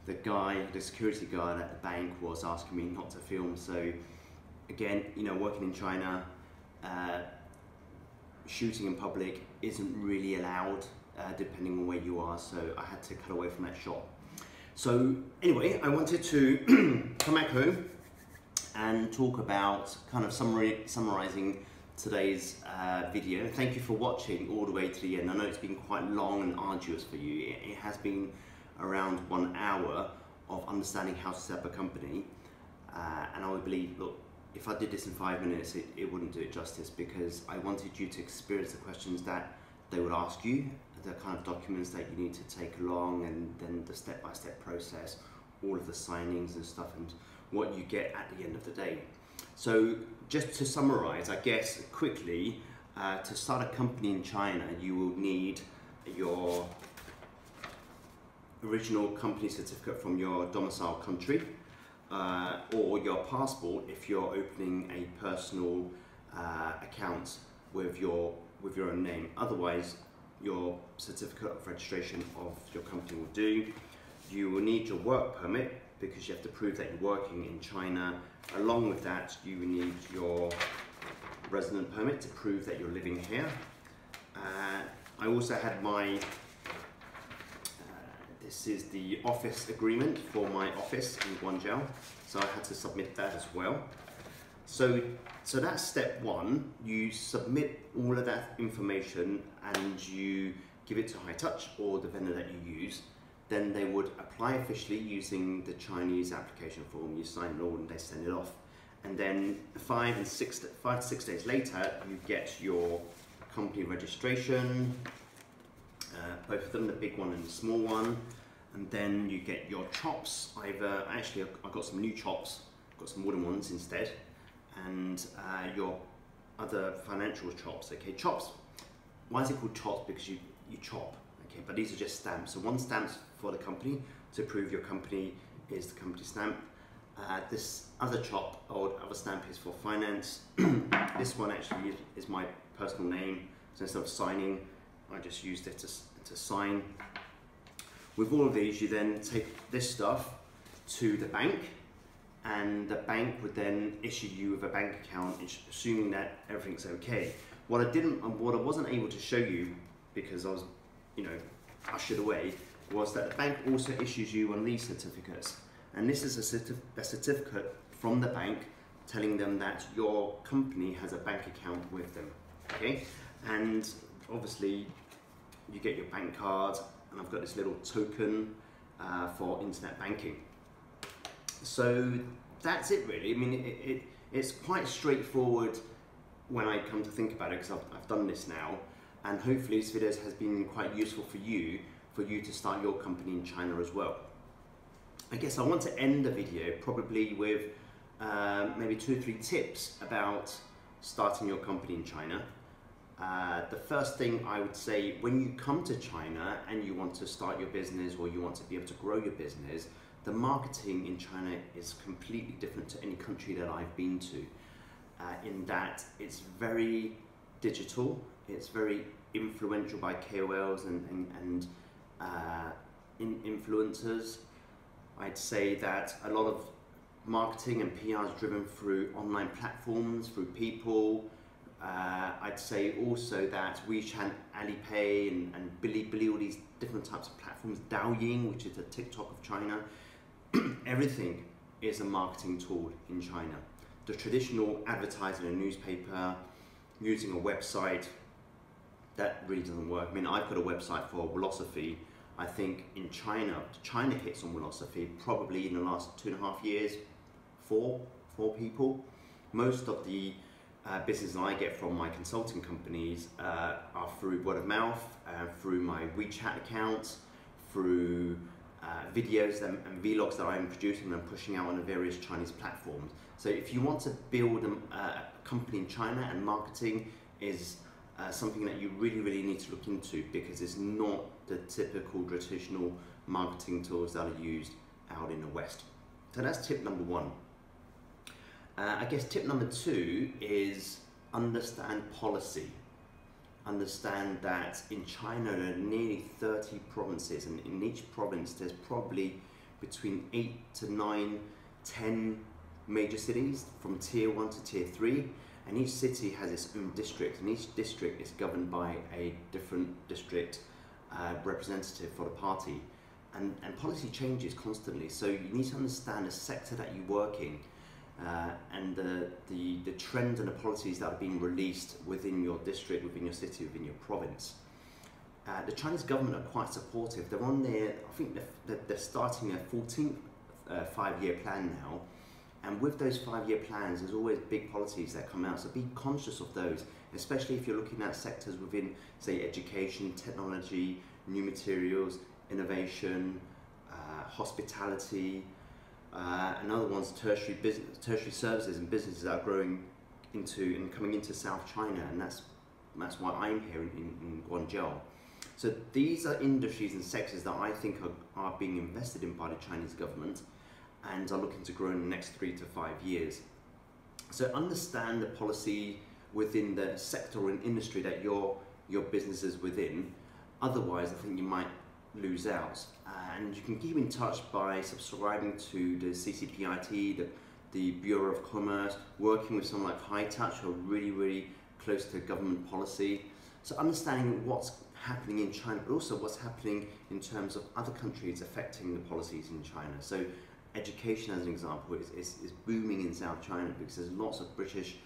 Speaker 1: the security guard at the bank was asking me not to film. So again, you know, working in China, shooting in public isn't really allowed depending on where you are. So I had to cut away from that shot. So anyway, I wanted to come back home and talk about kind of summarizing today's video. Thank you for watching all the way to the end. I know it's been quite long and arduous for you. It has been around 1 hour of understanding how to set up a company, and I would believe, look, if I did this in 5 minutes, it wouldn't do it justice, because I wanted you to experience the questions that they would ask you, the kind of documents that you need to take along, and then the step-by-step process, all of the signings and stuff, and what you get at the end of the day. So just to summarize, I guess, quickly, to start a company in China, you will need your original company certificate from your domicile country, or your passport if you're opening a personal account with your own name. Otherwise, your certificate of registration of your company will do. You will need your work permit, because you have to prove that you're working in China. Along with that, you need your resident permit to prove that you're living here. I also had my, this is the office agreement for my office in Guangzhou, so I had to submit that as well. So that's step one. You submit all of that information and you give it to HiTouch or the vendor that you use. Then they would apply officially using the Chinese application form. You sign it all and they send it off. And then 5 to 6 days later, you get your company registration, both of them, the big one and the small one. And then you get your chops. Actually, I've got some new chops. I've got some wooden ones instead. And your other financial chops. Okay, chops. Why is it called chops? Because you chop. Okay, but these are just stamps. So one stamp's for the company to prove your company is the company stamp. This other chop or other stamp is for finance. This one actually is my personal name. So instead of signing, I just used it to sign. With all of these, you then take this stuff to the bank, and the bank would then issue you with a bank account, assuming that everything's okay. What I wasn't able to show you, because I was, ushered away, was that the bank also issues you one of these certificates. And this is a certificate from the bank telling them that your company has a bank account with them, okay? And obviously, you get your bank card, and I've got this little token for internet banking. So that's it really. I mean, it's quite straightforward when I come to think about it, because I've done this now, and hopefully this video has been quite useful for you to start your company in China as well. I guess I want to end the video probably with maybe 2 or 3 tips about starting your company in China. The first thing I would say, when you come to China and you want to start your business or you want to be able to grow your business, the marketing in China is completely different to any country that I've been to, in that it's very digital, it's very influential by KOLs and influencers. I'd say that a lot of marketing and PR is driven through online platforms, through people. I'd say also that WeChat, Alipay and Bilibili, all these different types of platforms, Douyin, which is the TikTok of China, everything is a marketing tool in China. The traditional advertising in a newspaper, using a website, that really doesn't work. I mean, I've got a website for Wilosophy. I think in China hits on Wilosophy probably in the last 2.5 years, four people. Most of the business I get from my consulting companies are through word of mouth, through my WeChat accounts, through videos and vlogs that I'm producing and pushing out on the various Chinese platforms. So if you want to build a company in China, and marketing is something that you really need to look into, because it's not the typical traditional marketing tools that are used out in the West. So that's tip number 1. I guess tip number 2 is understand policy. Understand that in China there are nearly 30 provinces, and in each province there's probably between 8 to 9, 10 major cities from tier 1 to tier 3, and each city has its own district, and each district is governed by a different district representative for the party, and policy changes constantly. So you need to understand the sector that you work in, and the trends and the policies that are being released within your district, within your city, within your province. The Chinese government are quite supportive. They're on their, I think they're starting a 14th 5-year plan now, and with those 5-year plans there's always big policies that come out, so be conscious of those, especially if you're looking at sectors within, say, education, technology, new materials, innovation, hospitality, and other ones, tertiary services and businesses that are growing into and coming into South China, and that's why I'm here in Guangzhou. So these are industries and sectors that I think are being invested in by the Chinese government and are looking to grow in the next 3 to 5 years. So understand the policy within the sector or industry that your business is within. Otherwise, I think you might lose out. And you can keep in touch by subscribing to the CCPIT, the Bureau of Commerce, working with someone like HiTouch, who are really close to government policy. So understanding what's happening in China, but also what's happening in terms of other countries affecting the policies in China. So education, as an example, is booming in South China because there's lots of British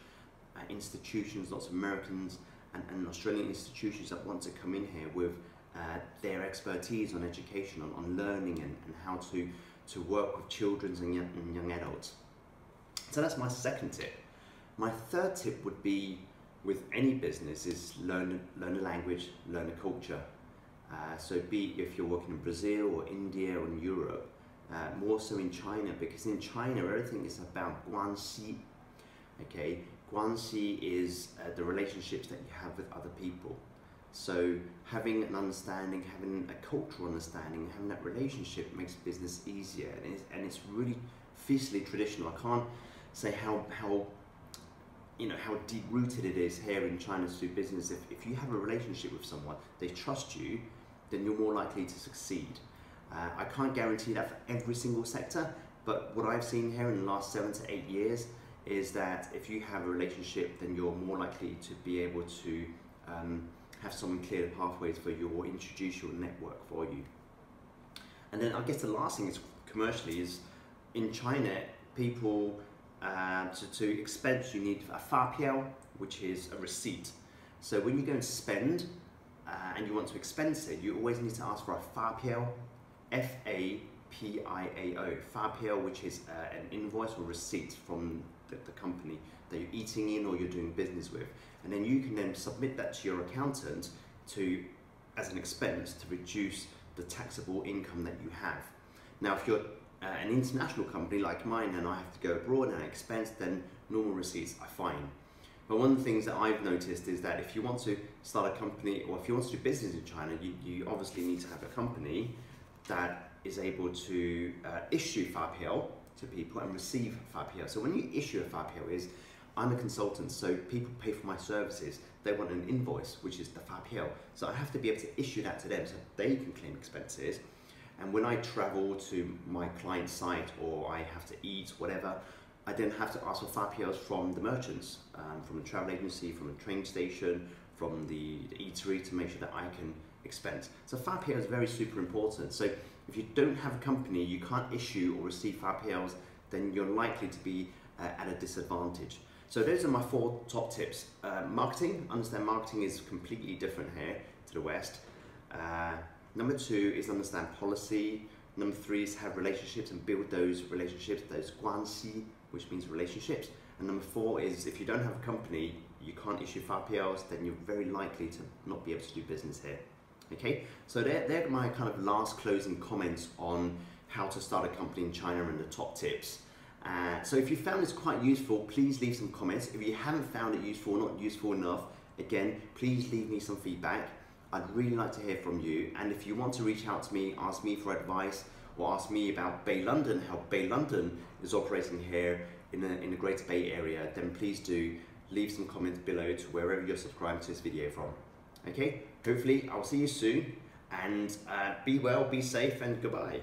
Speaker 1: institutions, lots of Americans and Australian institutions that want to come in here with their expertise on education, on learning and how to work with children and young adults. So that's my second tip. My third tip would be, with any business, is learn a language, learn a culture. So be if you're working in Brazil or India or in Europe, more so in China, because in China everything is about guanxi. Okay, guanxi is the relationships that you have with other people. So having an understanding, having a cultural understanding, having that relationship makes business easier, and it's really fiercely traditional. I can't say how deep-rooted it is here in China to do business. If you have a relationship with someone, they trust you, then you're more likely to succeed. I can't guarantee that for every single sector, but what I've seen here in the last 7 to 8 years is that if you have a relationship, then you're more likely to be able to have someone clear the pathways for you or introduce your network for you. And then I guess the last thing is commercially is, in China, people, to expense, you need a fapiao, which is a receipt. So when you go and spend and you want to expense it, you always need to ask for a fapiao, F-A-P-I-A-O, fapiao, which is an invoice or receipt from the company that you're eating in or you're doing business with. And then you can then submit that to your accountant as an expense to reduce the taxable income that you have. Now, if you're an international company like mine and I have to go abroad and I expense, then normal receipts are fine. But one of the things that I've noticed is that if you want to start a company, or if you want to do business in China, you obviously need to have a company that is able to issue fapiao to people and receive fapiao. So when you issue a fapiao, I'm a consultant, so people pay for my services. They want an invoice, which is the fapiao. So I have to be able to issue that to them so they can claim expenses. And when I travel to my client site or I have to eat, whatever, I then have to ask for fapiaos from the merchants, from the travel agency, from the train station, from the eatery, to make sure that I can expense. So fapiao is very super important. So if you don't have a company, you can't issue or receive fapiaos, then you're likely to be at a disadvantage. So those are my 4 top tips. Marketing, understand marketing is completely different here to the West. Number 2 is understand policy. Number 3 is have relationships and build those relationships, those guanxi, which means relationships. And number 4 is, if you don't have a company, you can't issue fapiaos, then you're very likely to not be able to do business here. Okay, so they're my kind of last closing comments on how to start a company in China and the top tips. So if you found this quite useful, please leave some comments. If you haven't found it useful or not useful enough, again, please leave me some feedback. I'd really like to hear from you. And if you want to reach out to me, ask me for advice, or ask me about Bay London, how Bay London is operating here in the Greater Bay Area, then please do leave some comments below to wherever you're subscribed to this video from. Okay, hopefully I'll see you soon, and be well, be safe, and goodbye.